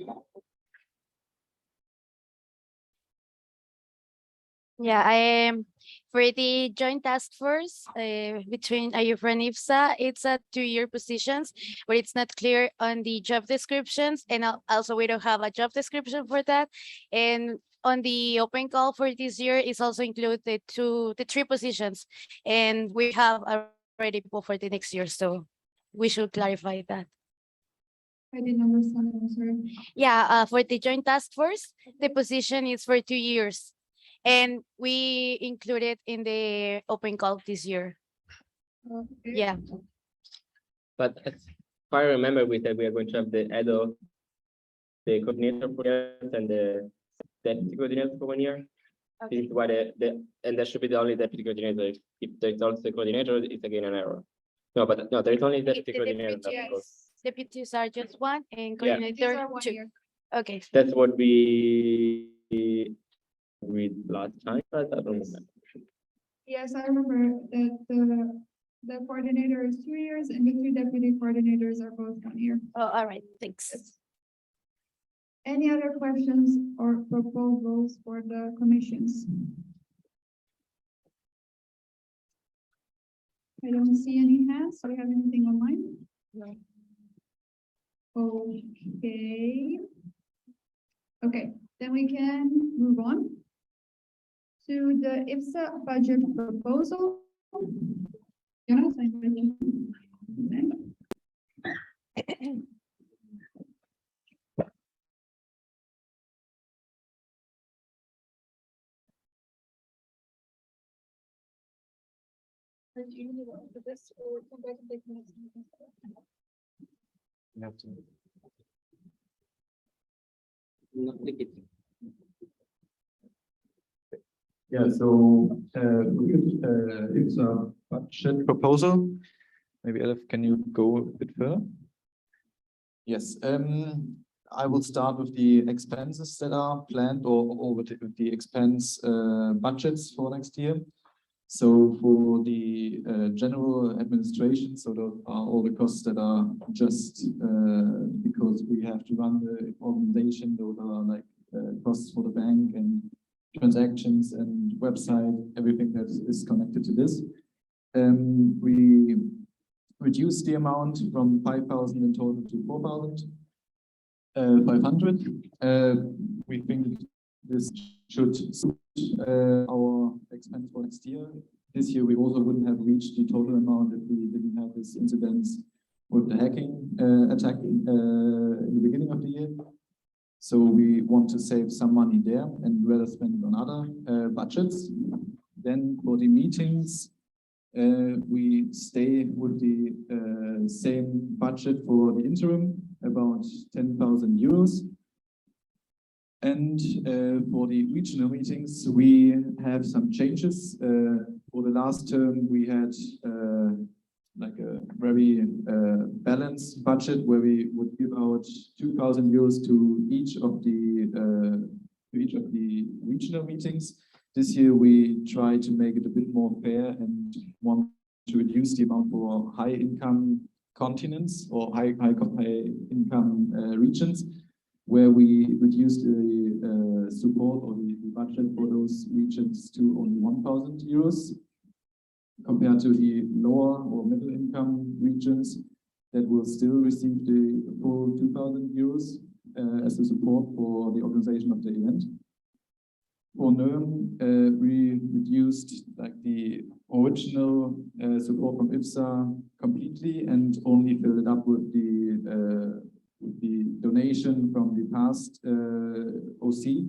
Yeah, I am for the joint task force between IFSS and Ifsa. It's a 2-year positions, but it's not clear on the job descriptions, and also we don't have a job description for that. And on the open call for this year is also included the 3 positions, and we have already people for the next year, so we should clarify that. I didn't understand, I'm sorry. Yeah, for the joint task force, the position is for 2 years. And we included in the open call this year. Okay. Yeah. But as far as I remember, we said we are going to have the head of the coordinator for years and the deputy coordinator for 1 year. This is why and that should be the only deputy coordinator. If there's also the coordinator, it's again an error. No, but no, there is only deputy coordinator. Deputies are just 1 and Yeah. coordinator 2. Okay. That's what we read last time, but I don't remember. Yes, I remember that the coordinator is 2 years and the 2 deputy coordinators are both 1 year. Oh, all right, thanks. Any other questions or proposals for the commissions? I don't see any hands. Do we have anything online? No. Okay. Okay, then we can move on to the IFSA budget proposal. Jonas, I invite you. No, click it. Yeah, so it's a budget proposal. Maybe Elif, can you go a bit further? Yes, I will start with the expenses that are planned or with the expense budgets for next year. So for the general administration, so those are all the costs that are just because we have to run the organization. Those are like costs for the bank and transactions and website, everything that is connected to this. We reduced the amount from 5,000 in total to 4,500. We think this should suit our expense for next year. This year we also wouldn't have reached the total amount if we didn't have this incidents with the hacking attack in the beginning of the year. So we want to save some money there and rather spend it on other budgets. Then for the meetings, we stay with the same budget for the interim, about 10,000 euros. And for the regional meetings, we have some changes. For the last term, we had like a very balanced budget where we would give out 2,000 euros to each of the regional meetings. This year, we try to make it a bit more fair and want to reduce the amount for high income continents or high income regions, where we reduced the support or the budget for those regions to only 1,000 euros compared to the lower or middle income regions that will still receive the full 2,000 euros as a support for the organization of the event. For NERM, we reduced like the original support from Ifsa completely and only filled it up with the donation from the past OC.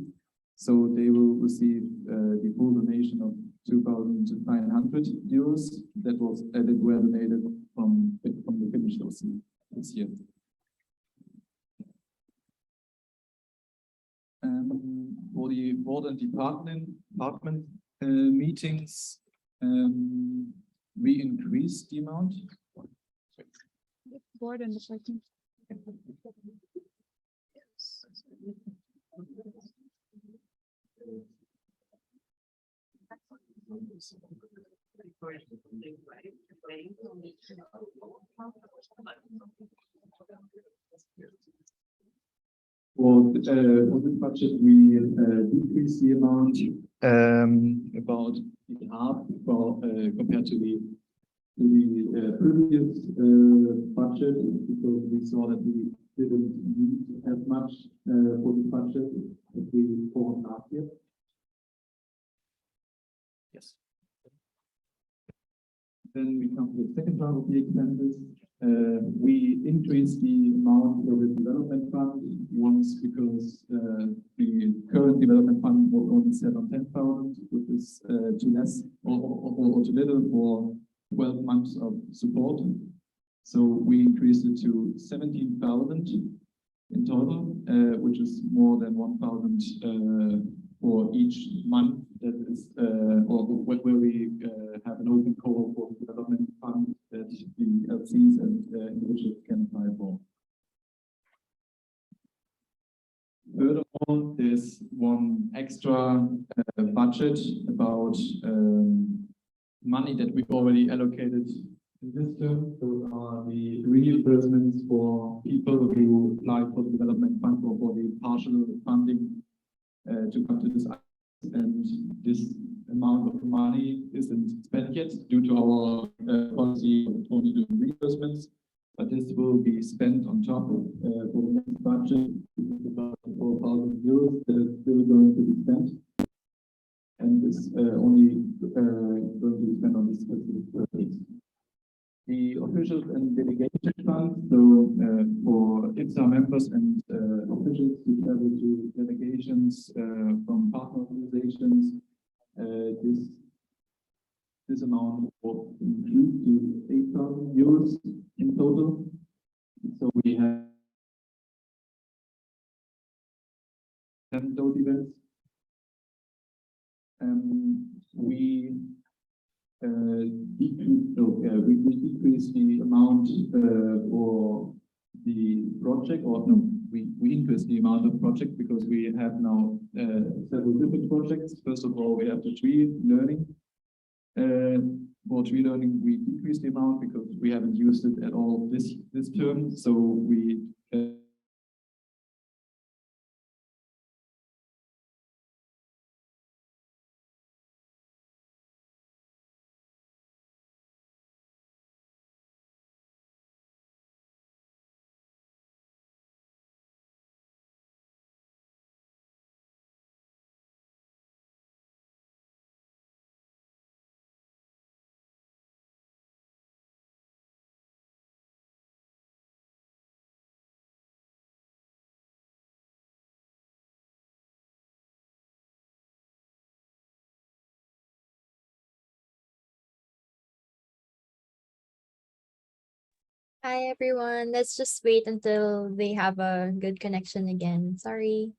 So they will receive the full donation of 2,900 euros that were donated from the Finnish OC this year. For the board and department meetings, we increased the amount. Board and department. For this budget, we decreased the amount about half compared to the previous budget, because we saw that we didn't need as much for the budget as we thought last year. Yes. Then we come to the second round of the expenses. We increased the amount for the development fund once because the current development fund was only set on 10,000, which is too less or too little for 12 months of support. So we increased it to 17,000 in total, which is more than 1,000 for each month that is or where we have an open call for the development fund that the LCs and individuals can apply for. Furthermore, there's one extra budget about money that we've already allocated in this term. Those are the reimbursements for people who apply for the development fund or for the partial funding to come to this. And this amount of money isn't spent yet due to our policy of only doing reimbursements, but this will be spent on top for the next budget. About 4,000 euros that is still going to be spent, and it's only going to be spent on this specific purpose. The officials and delegation fund, so for IFSA members and officials to travel to delegations from partner organizations, this amount will increase to 8,000 euros in total. So we have 10 those events. we we decrease the amount for the project, or no, we increase the amount of project because we have now several different projects. First of all, we have the tree learning. For tree learning, we decrease the amount because we haven't used it at all this term. So we Hi everyone. Let's just wait until they have a good connection again. Sorry.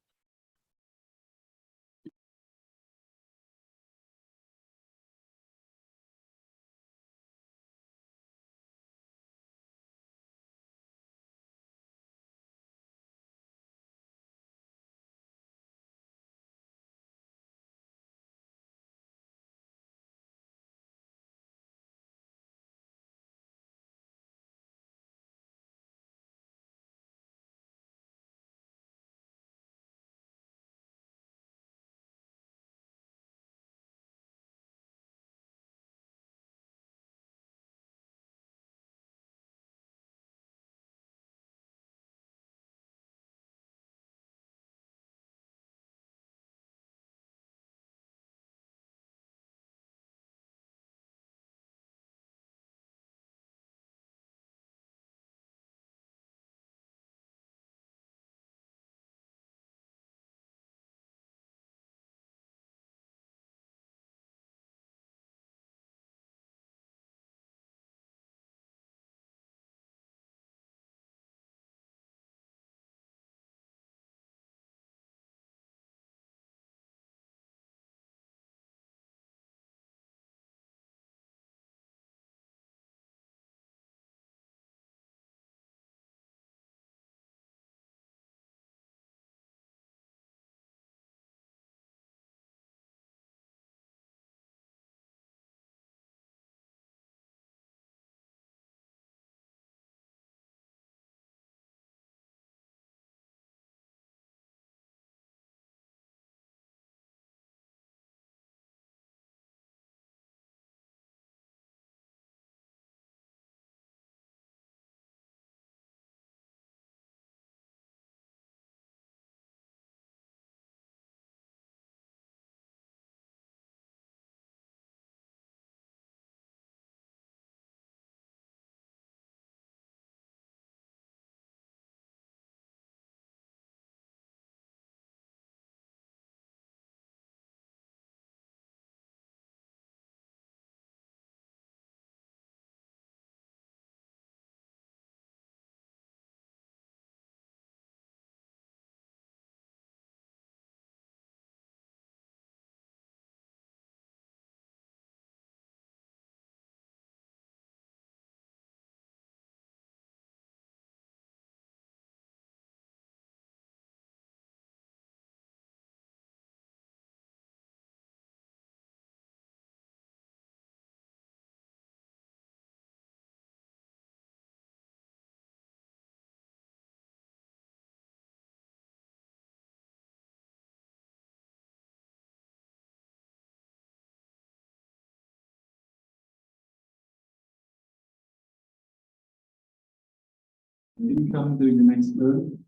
income during the next term,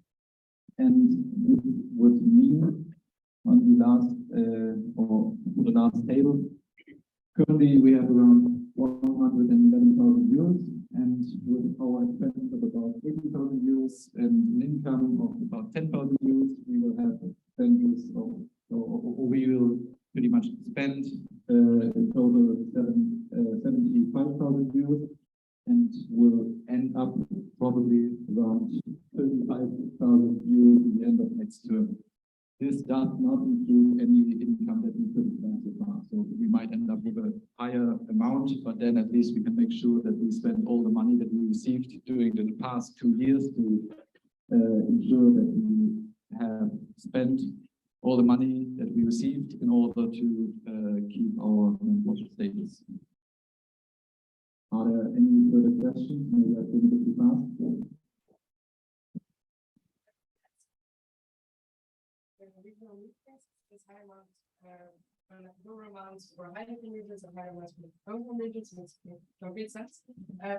and this would mean on the last or the last table. Currently, we have around 111,000 euros, and with our expenses of about 80,000 euros and an income of about 10,000 euros, we will have expenses of, or we will pretty much spend a total of 75,000 euros, and will end up probably around 35,000 euros at the end of next term. this does not include any income that we could plan so far. So we might end up with a higher amount, but then at least we can make sure that we spend all the money that we received during the past 2 years to ensure that we have spent all the money that we received in order to keep our non-profit status. Are there any further questions? Maybe I've been a bit too fast. Lower amounts for high-income regions and higher amounts for low-income regions, makes complete sense.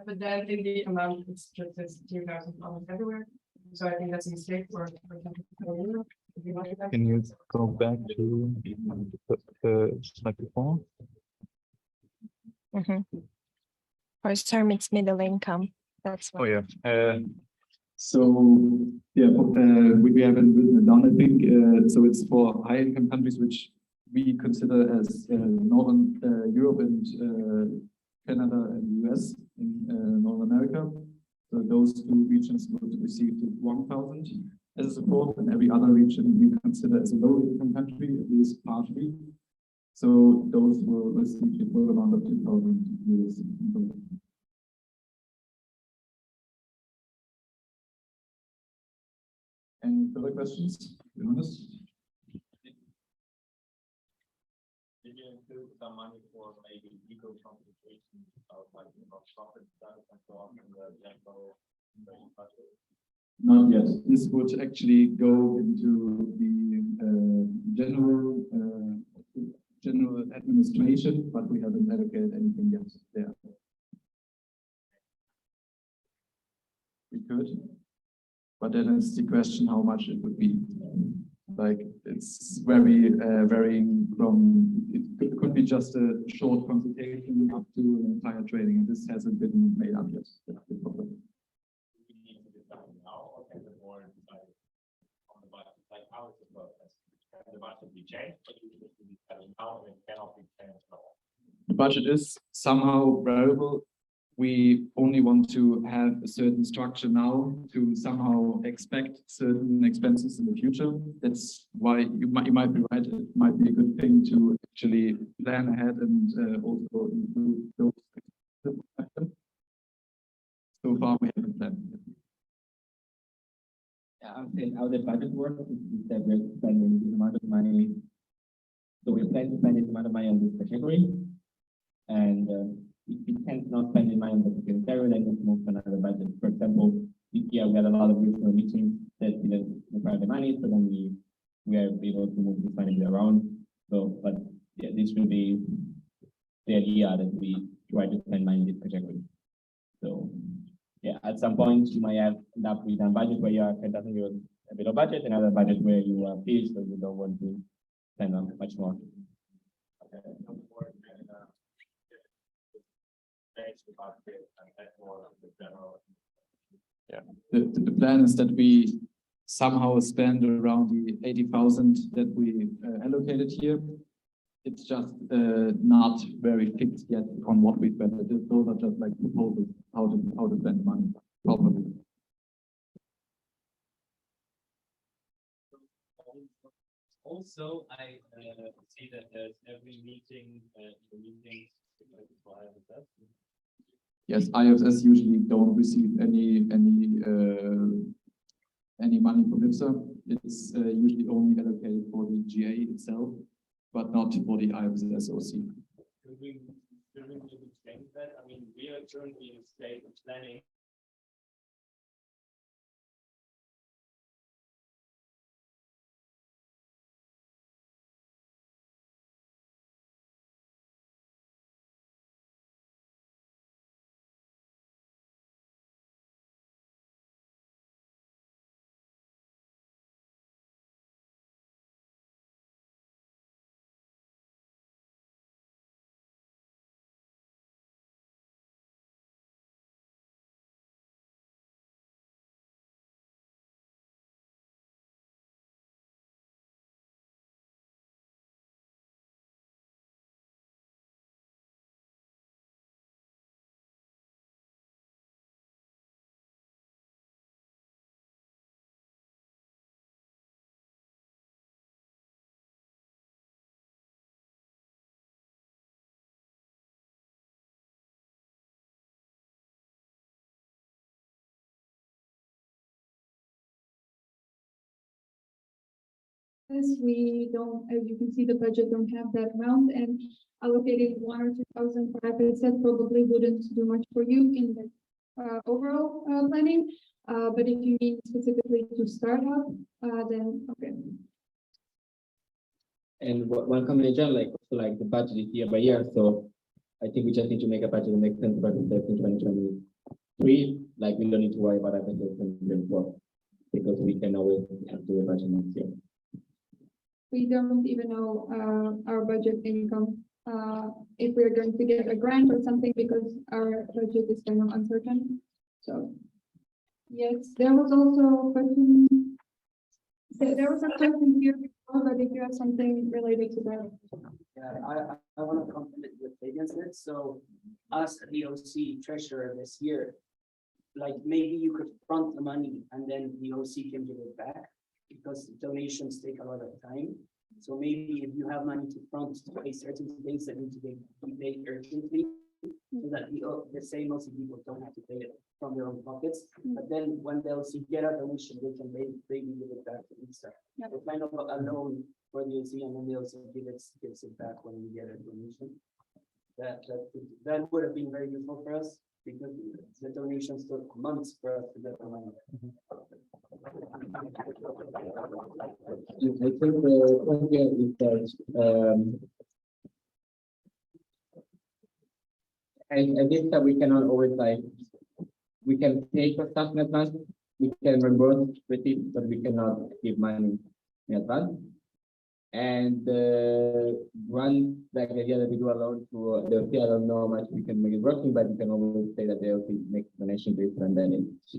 But then in the amount, it's just as $2,000 everywhere. So I think that's a mistake for example. Can you go back to the slide before? First term, it's middle income. That's Oh yeah. So yeah, we haven't written it down. I think so. It's for high-income countries which we consider as Northern Europe and Canada and US in North America. So those two regions would receive 1,000 as a support, and every other region we consider as a low-income country, at least partially. So those will receive the full amount of 2,000 euros. Any further questions? Be honest. Did you include some money for maybe legal complications of like profit and so on in the general budget? Not yet. This would actually go into the general administration, but we haven't allocated anything yet there. We could, but then it's the question how much it would be. Like it's very varying from, it could be just a short consultation up to an entire training, and this hasn't been made up yet. That's the problem. We need to decide now, or can the board decide on the budget? Like how is the process? Can the budget be changed, but you should be deciding now and it cannot be changed at all? The budget is somehow variable. We only want to have a certain structure now to somehow expect certain expenses in the future. That's why you might be right. It might be a good thing to actually plan ahead and also include those. So far, we haven't planned. And how the budget works is that we're spending this amount of money. So we plan to spend this amount of money on this category, and if we tend not spend the money on the secretary, then we move to another budget. For example, this year we had a lot of regional meetings that didn't require the money, so then we are able to move this money around. So, but yeah, this will be the idea that we try to spend money in this category. So yeah, at some point you might end up with a budget where you are 10,000 euros below budget, another budget where you are pleased, so you don't want to spend on much more. Okay. Yeah, the plan is that we somehow spend around the 80,000 that we allocated here. It's just not very fixed yet on what we spend. Those are just like proposals how to spend money properly. Also, I see that there's every meeting, Yes, IFSS usually don't receive any money from IFSA. It's usually only allocated for the GA itself, but not for the IFSS OC. Should we change that? I mean, we are currently in a state of planning Yes, we don't, as you can see, the budget don't have that amount, and allocating 1 or 2,000 for IFSS probably wouldn't do much for you in the overall planning. But if you need specifically to start up, then okay. And one combination, like the budget is year by year, so I think we just need to make a budget that makes sense for the in 2023. Like we don't need to worry about IFSS in 2024 because we can always do a budget next year. We don't even know our budget income, if we're going to get a grant or something, because our budget is kind of uncertain. So, yes, there was also a question. There was a question here before, but if you have something related to that. Yeah, I want to compliment with against it. So, us the OC treasurer this year, like maybe you could front the money and then the OC can give it back, because donations take a lot of time. So maybe if you have money to front to pay certain things that need to be paid urgently, so that the same OC people don't have to pay it from their own pockets. But then when the OC get a donation, they can maybe give it back to Ifsa. They kind of a loan for the OC, and then the OC gives it back when we get a donation. That would have been very useful for us, because the donations took months for us to get the money. I think the point here is that I think that we cannot always we can pay for stuff in advance, we can reimburse receipts, but we cannot give money in advance. And run like the idea that we do a loan to the OC, I don't know how much we can make it working, but we can always say that the OC makes donation based and then it's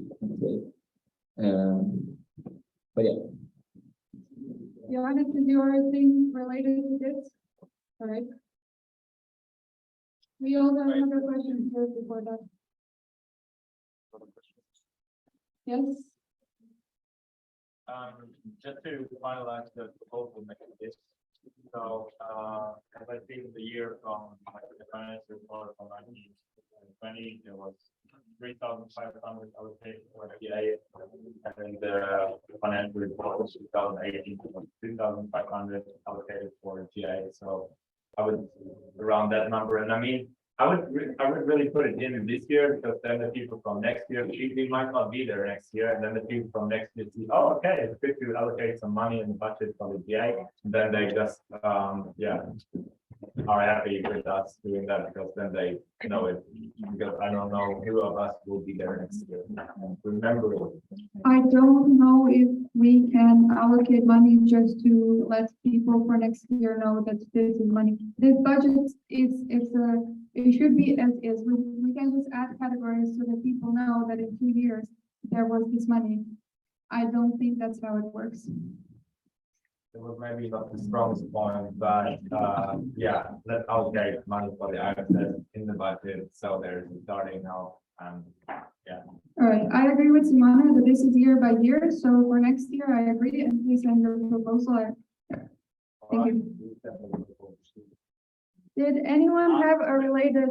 but yeah. Johannes, is your thing related to this? All right. We also have another question here before that. Yes. Just to finalize the proposal mechanism. So, as I see in the year from the finance report from 1920, there was 3,500 allocated for GA, and the financial report was 2018 was 2,500 allocated for GA. So I would around that number, and I mean, I would really put it in this year, because then the people from next year, we might not be there next year, and then the people from next year see, oh, okay, it's good to allocate some money in the budget for the GA, and then they just are happy with us doing that, because then they know it, because I don't know who of us will be there next year. And remember it. I don't know if we can allocate money just to let people for next year know that this is money. This budget it should be as is. We can just add categories so that people know that in 2 years there was this money. I don't think that's how it works. It was maybe not the strongest point, but yeah, let's allocate money for the IFSS in the budget, so there's starting now, and yeah. All right, I agree with Simona that this is year by year, so for next year, I agree, and please send your proposal. Thank you. Did anyone have a related?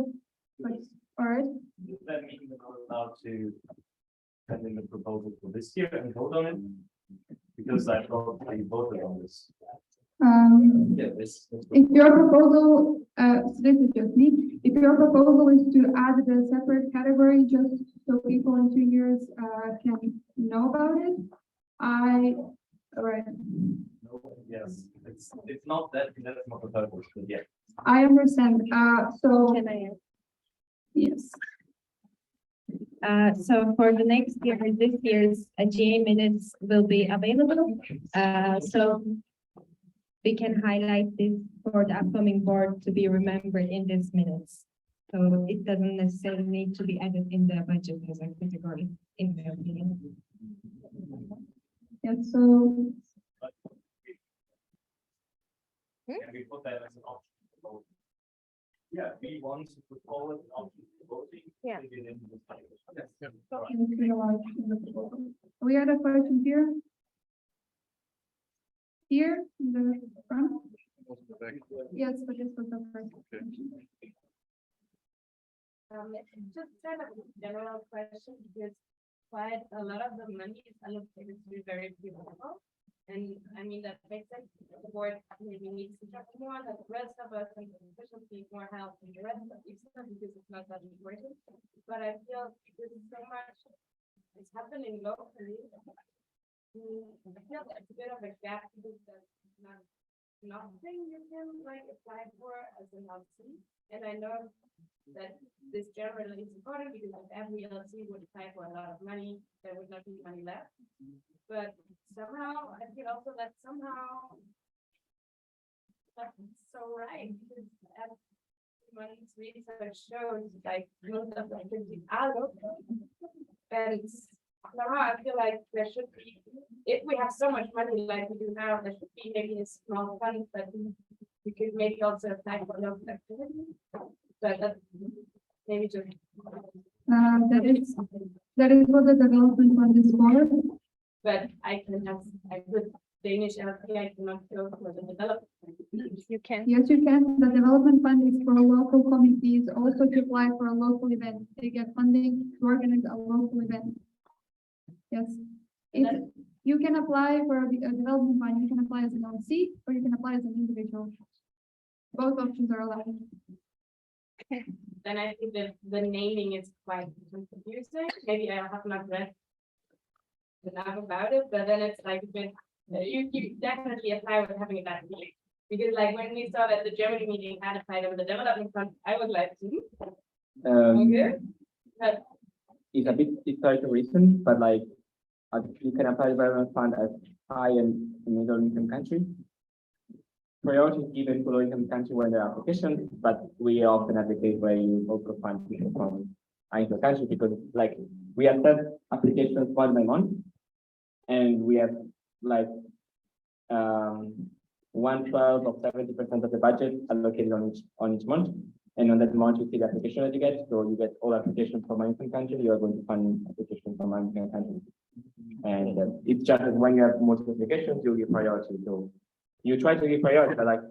All right. Does that mean that we're allowed to send in the proposal for this year and vote on it? Because I thought we voted on this. Yeah, if your proposal, this is just me, if your proposal is to add the separate category just so people in 2 years can know about it, all right. No, yes, it's not that, that's not the purpose, but yeah. I understand, so. Yes. So for the next year, this year's GA minutes will be available. So we can highlight this for the upcoming board to be remembered in these minutes. So it doesn't necessarily need to be added in the budget as a category, in my opinion. Yeah, so. Can we put that as an option? Yeah, we want to put forward an option for voting. Yeah. Yes. We had a question here. Here in the front. Yes, but this was the first question. Just kind of a general question, because quite a lot of the money is allocated to very few people. And I mean, that makes sense. The board maybe needs to talk more, that the rest of us and the officials need more help in the rest of IFSA because it's not that important. But I feel there's so much is happening locally. I feel that's a bit of a gap because there's nothing you can like apply for as an LC. And I know that this generally is important because if every LC would apply for a lot of money, there would not be money left. But somehow, I feel also that somehow that's so right, because as money's research shows, like most of the activities are local. And somehow I feel like there should be, if we have so much money like we do now, there should be maybe a small fund that we could maybe also apply for local activities. But that maybe just. That is what the development fund is for. But I could Danish LP, I cannot go for the development. You can. Yes, you can. The development fund is for local committees, also to apply for a local event. They get funding to organize a local event. Yes. You can apply for a development fund, you can apply as an LC, or you can apply as an individual. Both options are allowed. Then I think that the naming is quite confusing. Maybe I have not read enough about it, but then it's like you definitely apply with having a bad meeting. Because like when we saw that the Germany meeting had applied over the development fund, I was like, okay. But It's a bit historical reason, but like you can apply the development fund as high and middle income country. Priority is given to low income country when there are applications, but we often advocate where you also fund people from high income country because like we assess applications month by month, and we have like 1/12 of 70% of the budget allocated on each month. And on that month, you see the application that you get. So you get all applications from income country, you are going to fund applications from income country. And it's just that when you have multiple applications, you give priority. So you try to give priority, but like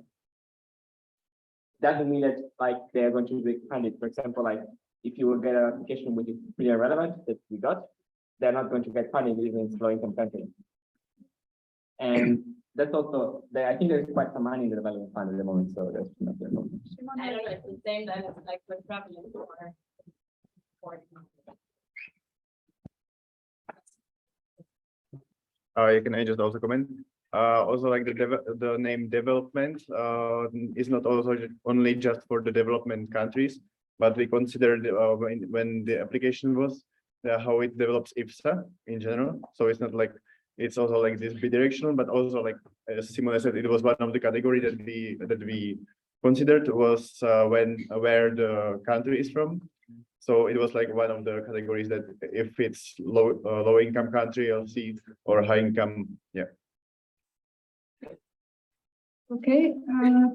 doesn't mean that like they're going to be expanded. For example, like if you will get an application which is pretty relevant that we got, they're not going to get funding even in low income country. And that's also I think there's quite some money in the development fund at the moment, so there's not I don't know, it's the same that it's like with traveling for Can I just also comment? Also, like the name development is not also only just for the development countries, but we considered when the application was how it develops IFSA in general. So it's not like it's also like this bidirectional, but also like as Simona said, it was one of the category that we considered was where the country is from. So it was like one of the categories that if it's low income country, LC, or high income, yeah. Okay,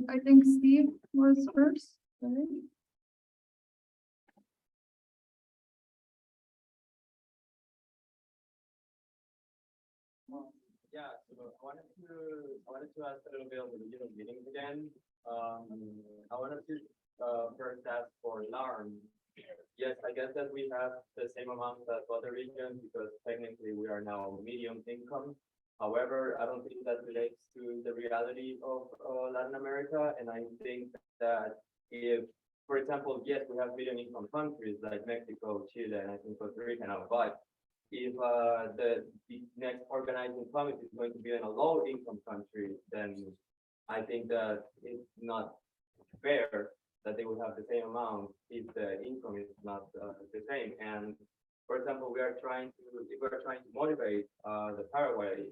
I think Steve was first. Sorry. Yeah, so I wanted to ask a little bit on the regional meetings again. I wanted to first ask for alarm. Yes, I guess that we have the same amount as other regions because technically we are now medium income. However, I don't think that relates to the reality of Latin America. And I think that if, for example, yes, we have medium income countries like Mexico, Chile, and I think Costa Rica now, but if the next organizing committee is going to be in a low income country, then I think that it's not fair that they would have the same amount if the income is not the same. And for example, if we're trying to motivate the Paraguay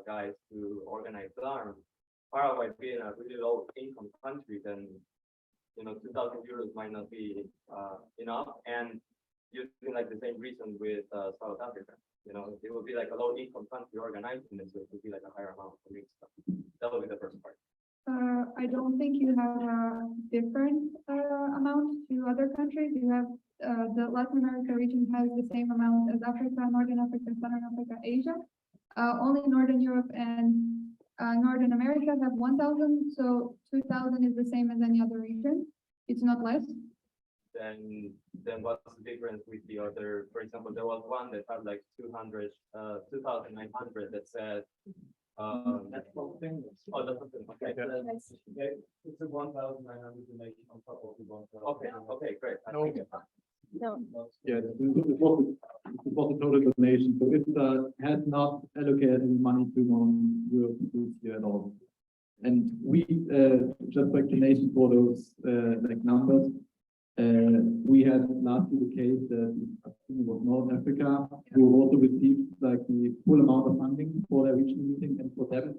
guys to organize alarms, Paraguay being a really low income country, then 2,000 euros might not be enough. And using like the same reason with South Africa, it would be like a low income country organizing this, so it would be like a higher amount for me. That would be the first part. I don't think you have a different amount to other countries. You have the Latin America region has the same amount as Africa, Northern Africa, Southern Africa, Asia. Only Northern Europe and Northern America have 1,000, so 2,000 is the same as any other region. It's not less. Then what's the difference with the other? For example, there was one that had like 2,900 that said That's something. Oh, that's something. Okay. Okay. It's a 1,900 donation on top of the 1,000. Okay. Okay. Great. No. No. Yeah, this was a total donation, so IFSA has not allocated any money to non-Europe this year at all. And we, just for explanation for those, like numbers, we had last year the case that I think it was North Africa, who also received like the full amount of funding for their regional meeting, and for them,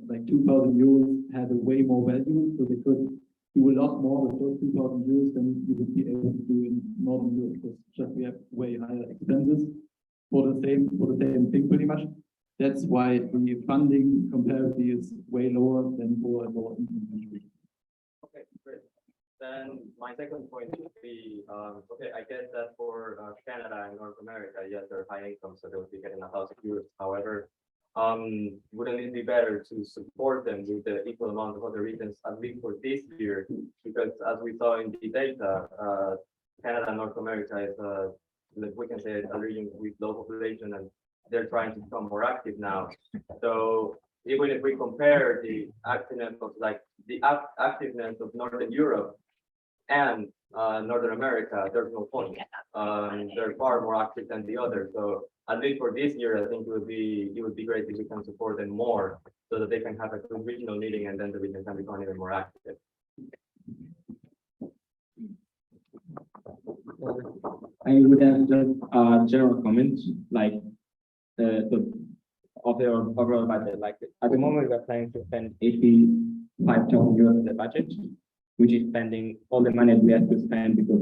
like 2,000 euros had a way more value, so they could do a lot more with those 2,000 euros than you would be able to do in Northern Europe, because just we have way higher expenses for the same thing pretty much. That's why the funding comparatively is way lower than for a lower income country. Okay, great. Then my second point would be, okay, I get that for Canada and North America, yes, they're high income, so they would be getting 1,000 euros. However, wouldn't it be better to support them with the equal amount of other regions, at least for this year? Because as we saw in the data, Canada and North America is, like we can say, a region with low population, and they're trying to become more active now. So even if we compare the activeness of activeness of Northern Europe and Northern America, there's no point. They're far more active than the others. So at least for this year, I think it would be great if we can support them more, so that they can have a good regional meeting, and then the region can become even more active. I would have just a general comment, like of the overall budget. Like at the moment, we are planning to spend 85,000 euros of the budget, which is spending all the money we have to spend, because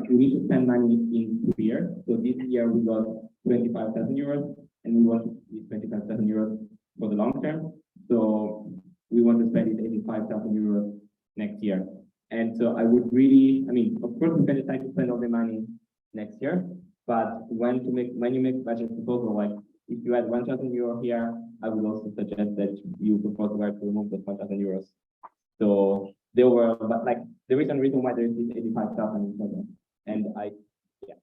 we need to spend money in 2 years. So this year we got 25,000 euros, and we want these 25,000 euros for the long term. So we want to spend 85,000 euros next year. And so I would really, I mean, of course, we can decide to spend all the money next year, but when you make budget proposal, like if you add 1,000 euro here, I would also suggest that you propose where to remove the 1,000 euros. So they were, but like there is a reason why there is this 85,000 in total, and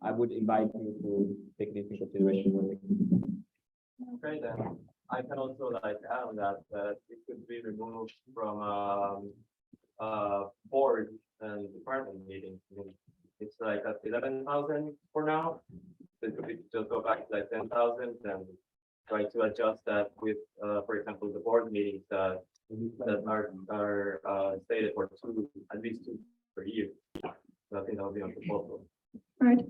I would invite you to take this into consideration. Okay, then I can also like add on that it could be removed from board and department meetings. I mean, it's like at 11,000 for now. So it could be just go back to like 10,000 and try to adjust that with, for example, the board meetings that are stated for at least two per year. So I think that would be on proposal. Right.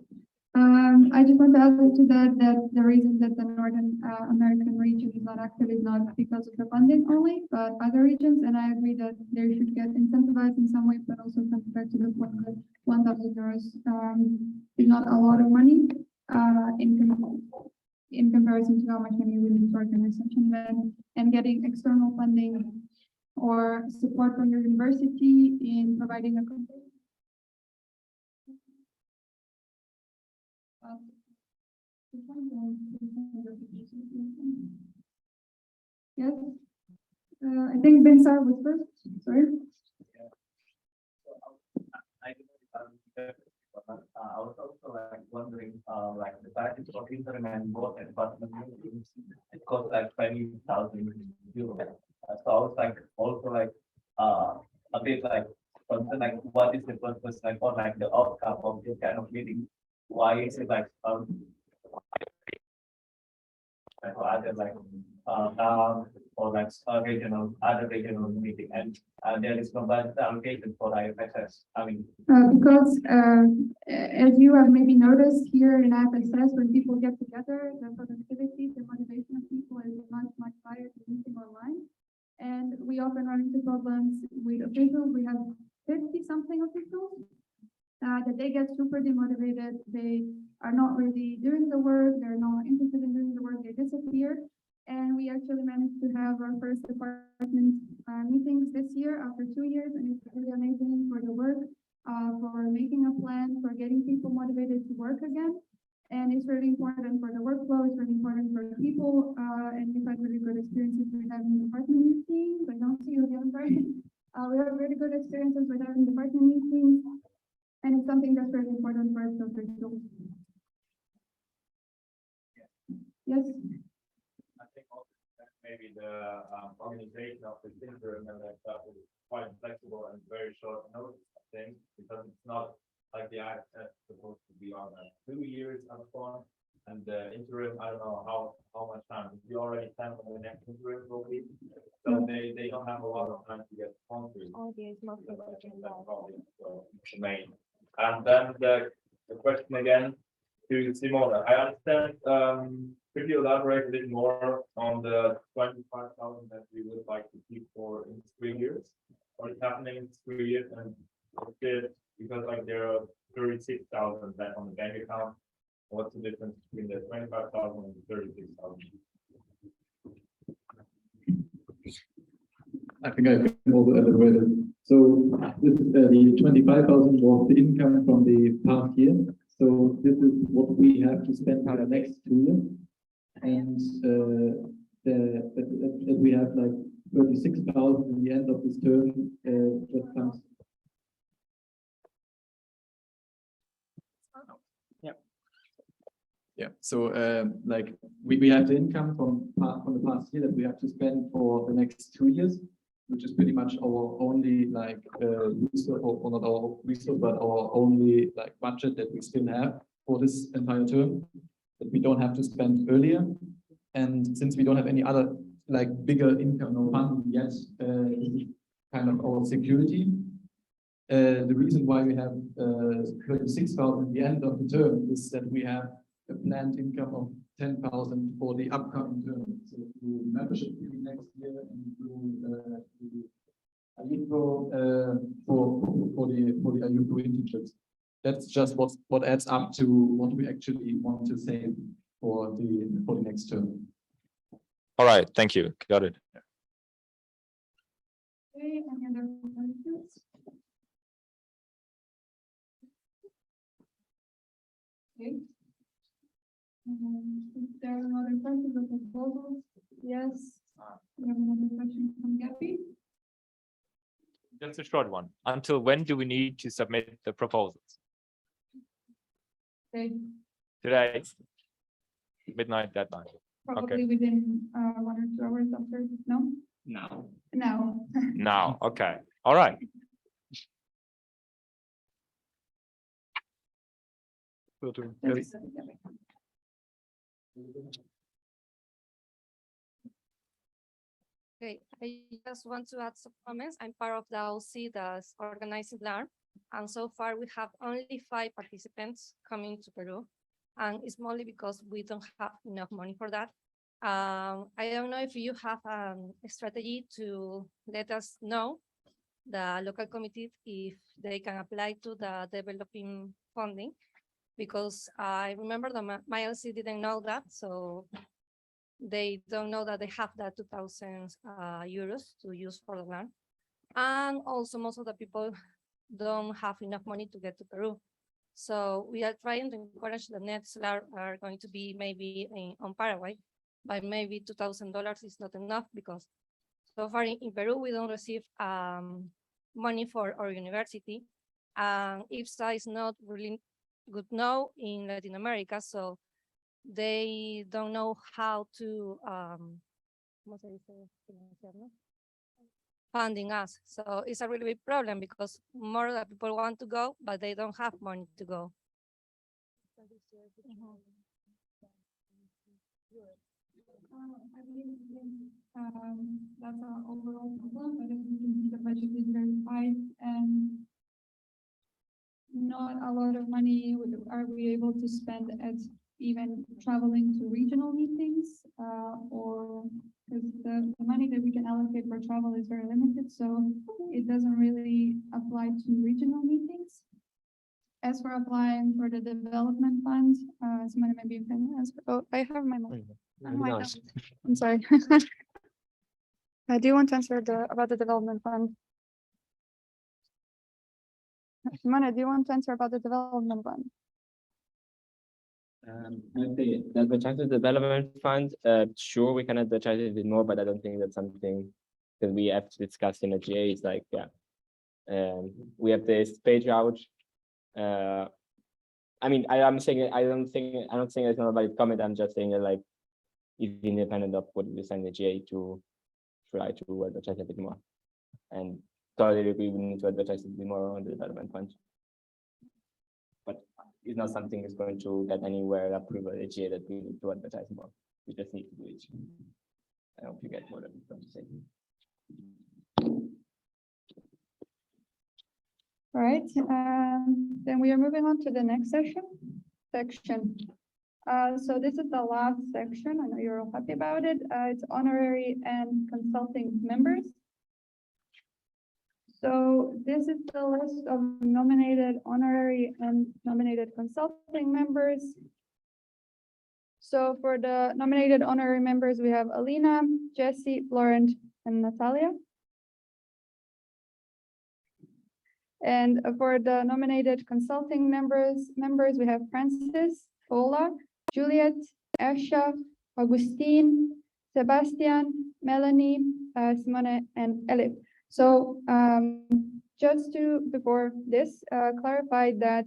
I just want to add to that the reason that the Northern American region is not active is not because of the funding only, but other regions, and I agree that they should get incentivized in some way, but also compared to the 1,000 euros is not a lot of money in comparison to how much money we need to organize such an event, and getting external funding or support from your university in providing a yes, I think Bensar was first. Sorry. I was also like wondering, like the package of interim and both department meetings, it costs like 20,000 euros. So I was like also like a bit like concerned, like what is the purpose, like, or like the outcome of this kind of meeting? Why is it like other like or like other regional meeting, and there is no budget allocation for IFSS. I mean, because as you have maybe noticed here in IFSS, when people get together, the productivity, the motivation of people is much higher than meeting online. And we often run into problems with officials. We have 50 something officials that they get super demotivated. They are not really doing the work. They're not interested in doing the work. They disappear. And we actually managed to have our first department meetings this year after 2 years, and it's really amazing for the work, for making a plan, for getting people motivated to work again. And it's really important for the workflow. It's really important for the people, and we've had really good experiences with having department meetings. I don't see you again, sorry. We have really good experiences with having department meetings, and it's something that's really important for us to officials. Yes. organization of the interim and that stuff is quite flexible and very short notice, I think, because it's not like the IFSS supposed to be on 2 years upfront. And the interim, I don't know how much time. We already planned on the next interim probably. So they don't have a lot of time to get sponsored. That's probably the main. And then the question again to Simona. I understand, could you elaborate a bit more on the 25,000 that we would like to keep for in 3 years? What is happening in 3 years, and because like there are 36,000 left on the bank account. What's the difference between the 25,000 and the 36,000? I think I can also elaborate it. So this is the 25,000 was the income from the past year. So this is what we have to spend for the next 2 years. And that we have like 36,000 in the end of this term just comes. Yeah, so like we have the income from the past year that we have to spend for the next 2 years, which is pretty much our only like resource, or not our resource, but our only like budget that we still have for this entire term that we don't have to spend earlier. And since we don't have any other like bigger income or funding yet, kind of our security. The reason why we have 36,000 at the end of the term is that we have a planned income of 10,000 for the upcoming term. So through membership fee next year and through IUPRO for the IUPRO internships. That's just what adds up to what we actually want to save for the next term. All right, thank you. Got it. Okay, any other questions? Okay. If there are no other questions or proposals, yes. We have another question from Gabby. Just a short one. Until when do we need to submit the proposals? Okay, Today, midnight deadline. probably within 1 or 2 hours after, no? No. No. Now, okay. All right. That's- Okay, I just want to add some comments. I'm part of the OC that's organizing LARM. And so far we have only 5 participants coming to Peru. And it's mostly because we don't have enough money for that. I don't know if you have a strategy to let us know, the local committee, if they can apply to the developing funding. Because I remember that my LC didn't know that, so they don't know that they have that 2,000 euros to use for the land. And also most of the people don't have enough money to get to Peru. So we are trying to encourage the next LAR are going to be maybe on Paraguay, but maybe $2,000 is not enough because so far in Peru, we don't receive money for our university. And IFSA is not really good now in Latin America, so they don't know how to funding us. So it's a really big problem because more that people want to go, but they don't have money to go. I believe that's our overall problem, but as you can see, the budget is very tight and not a lot of money are we able to spend at even traveling to regional meetings, or because the money that we can allocate for travel is very limited, so it doesn't really apply to regional meetings. As for applying for the development fund, someone maybe you can answer. Oh, I have my mic. I'm sorry. Do you want to answer about the development fund? Simona, do you want to answer about the development fund? The advertising development fund, sure, we can advertise it a bit more, but I don't think that's something that we have to discuss in a GA. It's like, yeah, we have this page out. I mean, I'm saying I don't think it's not a valid comment. I'm just saying that like, it's independent of what we send the GA to try to advertise a bit more. And totally agree, we need to advertise a bit more on the development fund. But it's not something that's going to get anywhere approved by the GA that we need to advertise more. We just need to do it. I hope you get what I'm trying to say. All right, then we are moving on to the next section. So this is the last section. I know you're all happy about it. It's honorary and consulting members. So this is the list of nominated honorary and nominated consulting members. So for the nominated honorary members, we have Alina, Jesse, Florent, and Natalia. And for the nominated consulting members, we have Francis, Paula, Juliet, Asha, Augustine, Sebastian, Melanie, Simone, and Elif. So just to, before this, clarify that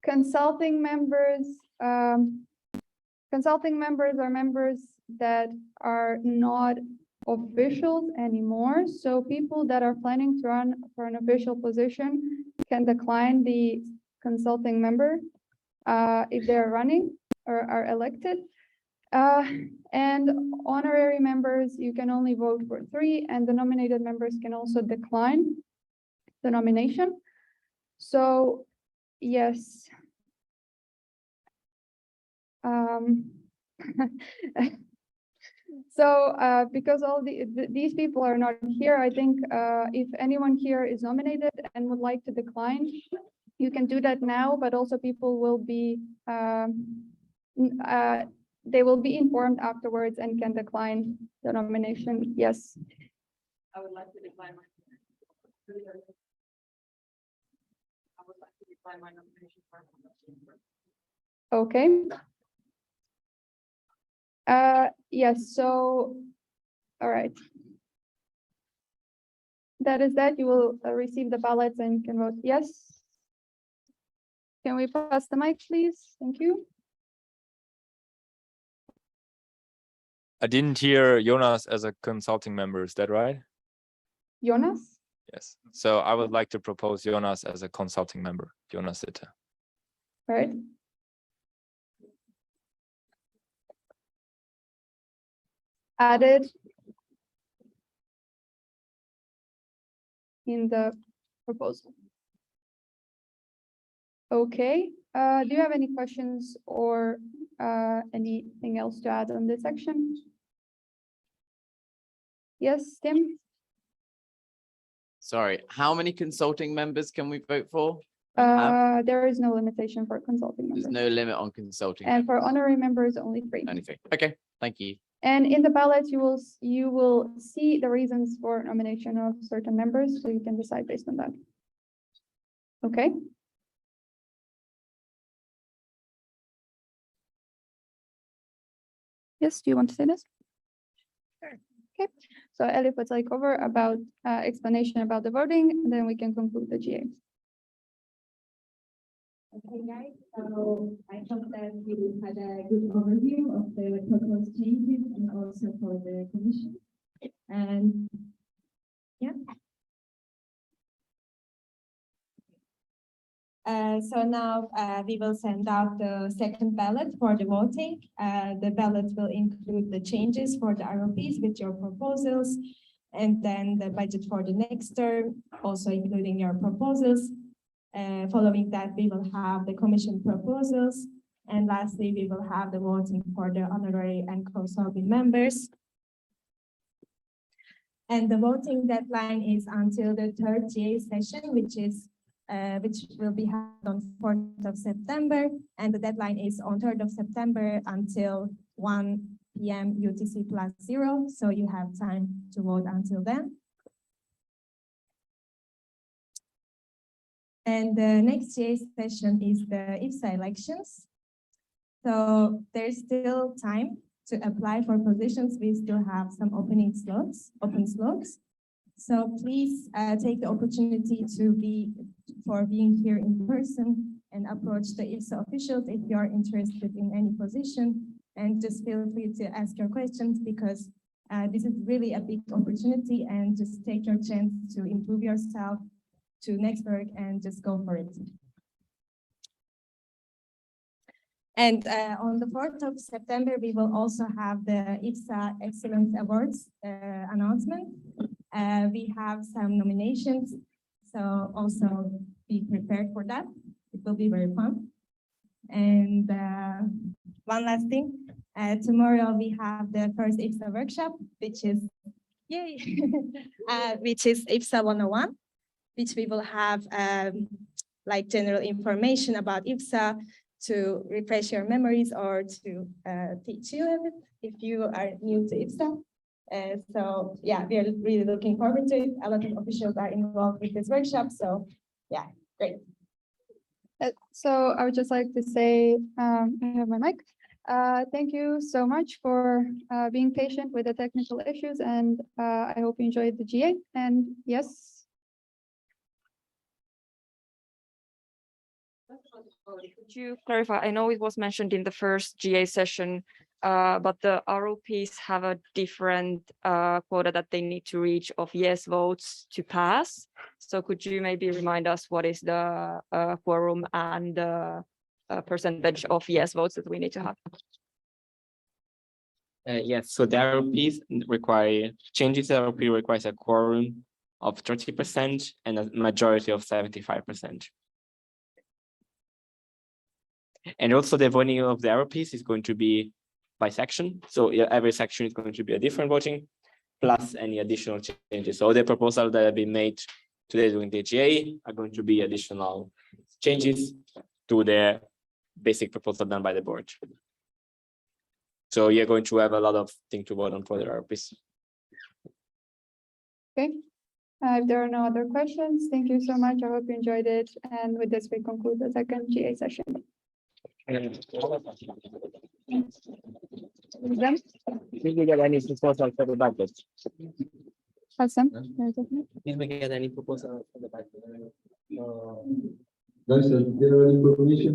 consulting members are members that are not officials anymore. So people that are planning to run for an official position can decline the consulting member if they're running or are elected. And honorary members, you can only vote for 3, and the nominated members can also decline the nomination. So yes. So because all these people are not here, I think if anyone here is nominated and would like to decline, you can do that now, but also people will be they will be informed afterwards and can decline the nomination. Yes. I would like to decline my. I would like to decline my nomination for. Okay. Yes, so, all right. That is that. You will receive the ballots and you can vote yes. Can we pass the mic, please? Thank you. I didn't hear Jonas as a consulting member, is that right? Jonas? Yes. So I would like to propose Jonas as a consulting member, Jonas Sitter. Right. Added in the proposal. Okay, do you have any questions or anything else to add on this section? Yes, Tim? Sorry, how many consulting members can we vote for? There is no limitation for consulting members. There's no limit on consulting. And for honorary members, only 3. Only 3. Okay, thank you. And in the ballot, you will see the reasons for nomination of certain members, so you can decide based on that. Okay. Yes, do you want to say this? Sure. Okay, so Elif will take over about explanation about the voting, and then we can conclude the GA. Okay, guys, so I hope that you had a good overview of the proposed changes and also for the commission. And yeah. So now we will send out the second ballot for the voting. The ballot will include the changes for the ROPs with your proposals, and then the budget for the next term, also including your proposals. Following that, we will have the commission proposals. And lastly, we will have the voting for the honorary and consulting members. And the voting deadline is until the 3rd GA session, which will be held on 4th of September. And the deadline is on 3rd of September until 1 p.m. UTC+0. So you have time to vote until then. And the next GA session is the Ifsa elections. So there's still time to apply for positions. We still have some open slots. So please take the opportunity for being here in person and approach the Ifsa officials if you are interested in any position. And just feel free to ask your questions, because This is really a big opportunity, and just take your chance to improve yourself, to network, and just go for it. And on the 4th of September, we will also have the Ifsa Excellence Awards announcement. We have some nominations, so also be prepared for that. It will be very fun. And one last thing, tomorrow we have the first Ifsa workshop, which is, yay, which is Ifsa 101, which we will have like general information about Ifsa to refresh your memories or to teach you a bit if you are new to Ifsa. So yeah, we are really looking forward to it. A lot of officials are involved with this workshop, so yeah, great. So I would just like to say, I have my mic. Thank you so much for being patient with the technical issues, and I hope you enjoyed the GA. And yes. Could you clarify? I know it was mentioned in the first GA session, but the ROPs have a different quota that they need to reach of yes votes to pass. So could you maybe remind us what is the quorum and the percentage of yes votes that we need to have? Yes, so the ROPs require, changes the ROP requires a quorum of 30% and a majority of 75%. And also the voting of the ROPs is going to be by section. So every section is going to be a different voting, plus any additional changes. So the proposals that have been made today during the GA are going to be additional changes to the basic proposal done by the board. So you're going to have a lot of things to vote on for the ROPs. Okay. If there are no other questions, thank you so much. I hope you enjoyed it. And with this, we conclude the second GA session. Did we get any proposal for the budget? Hassan? Did we get any proposal for the budget? Guys, general information.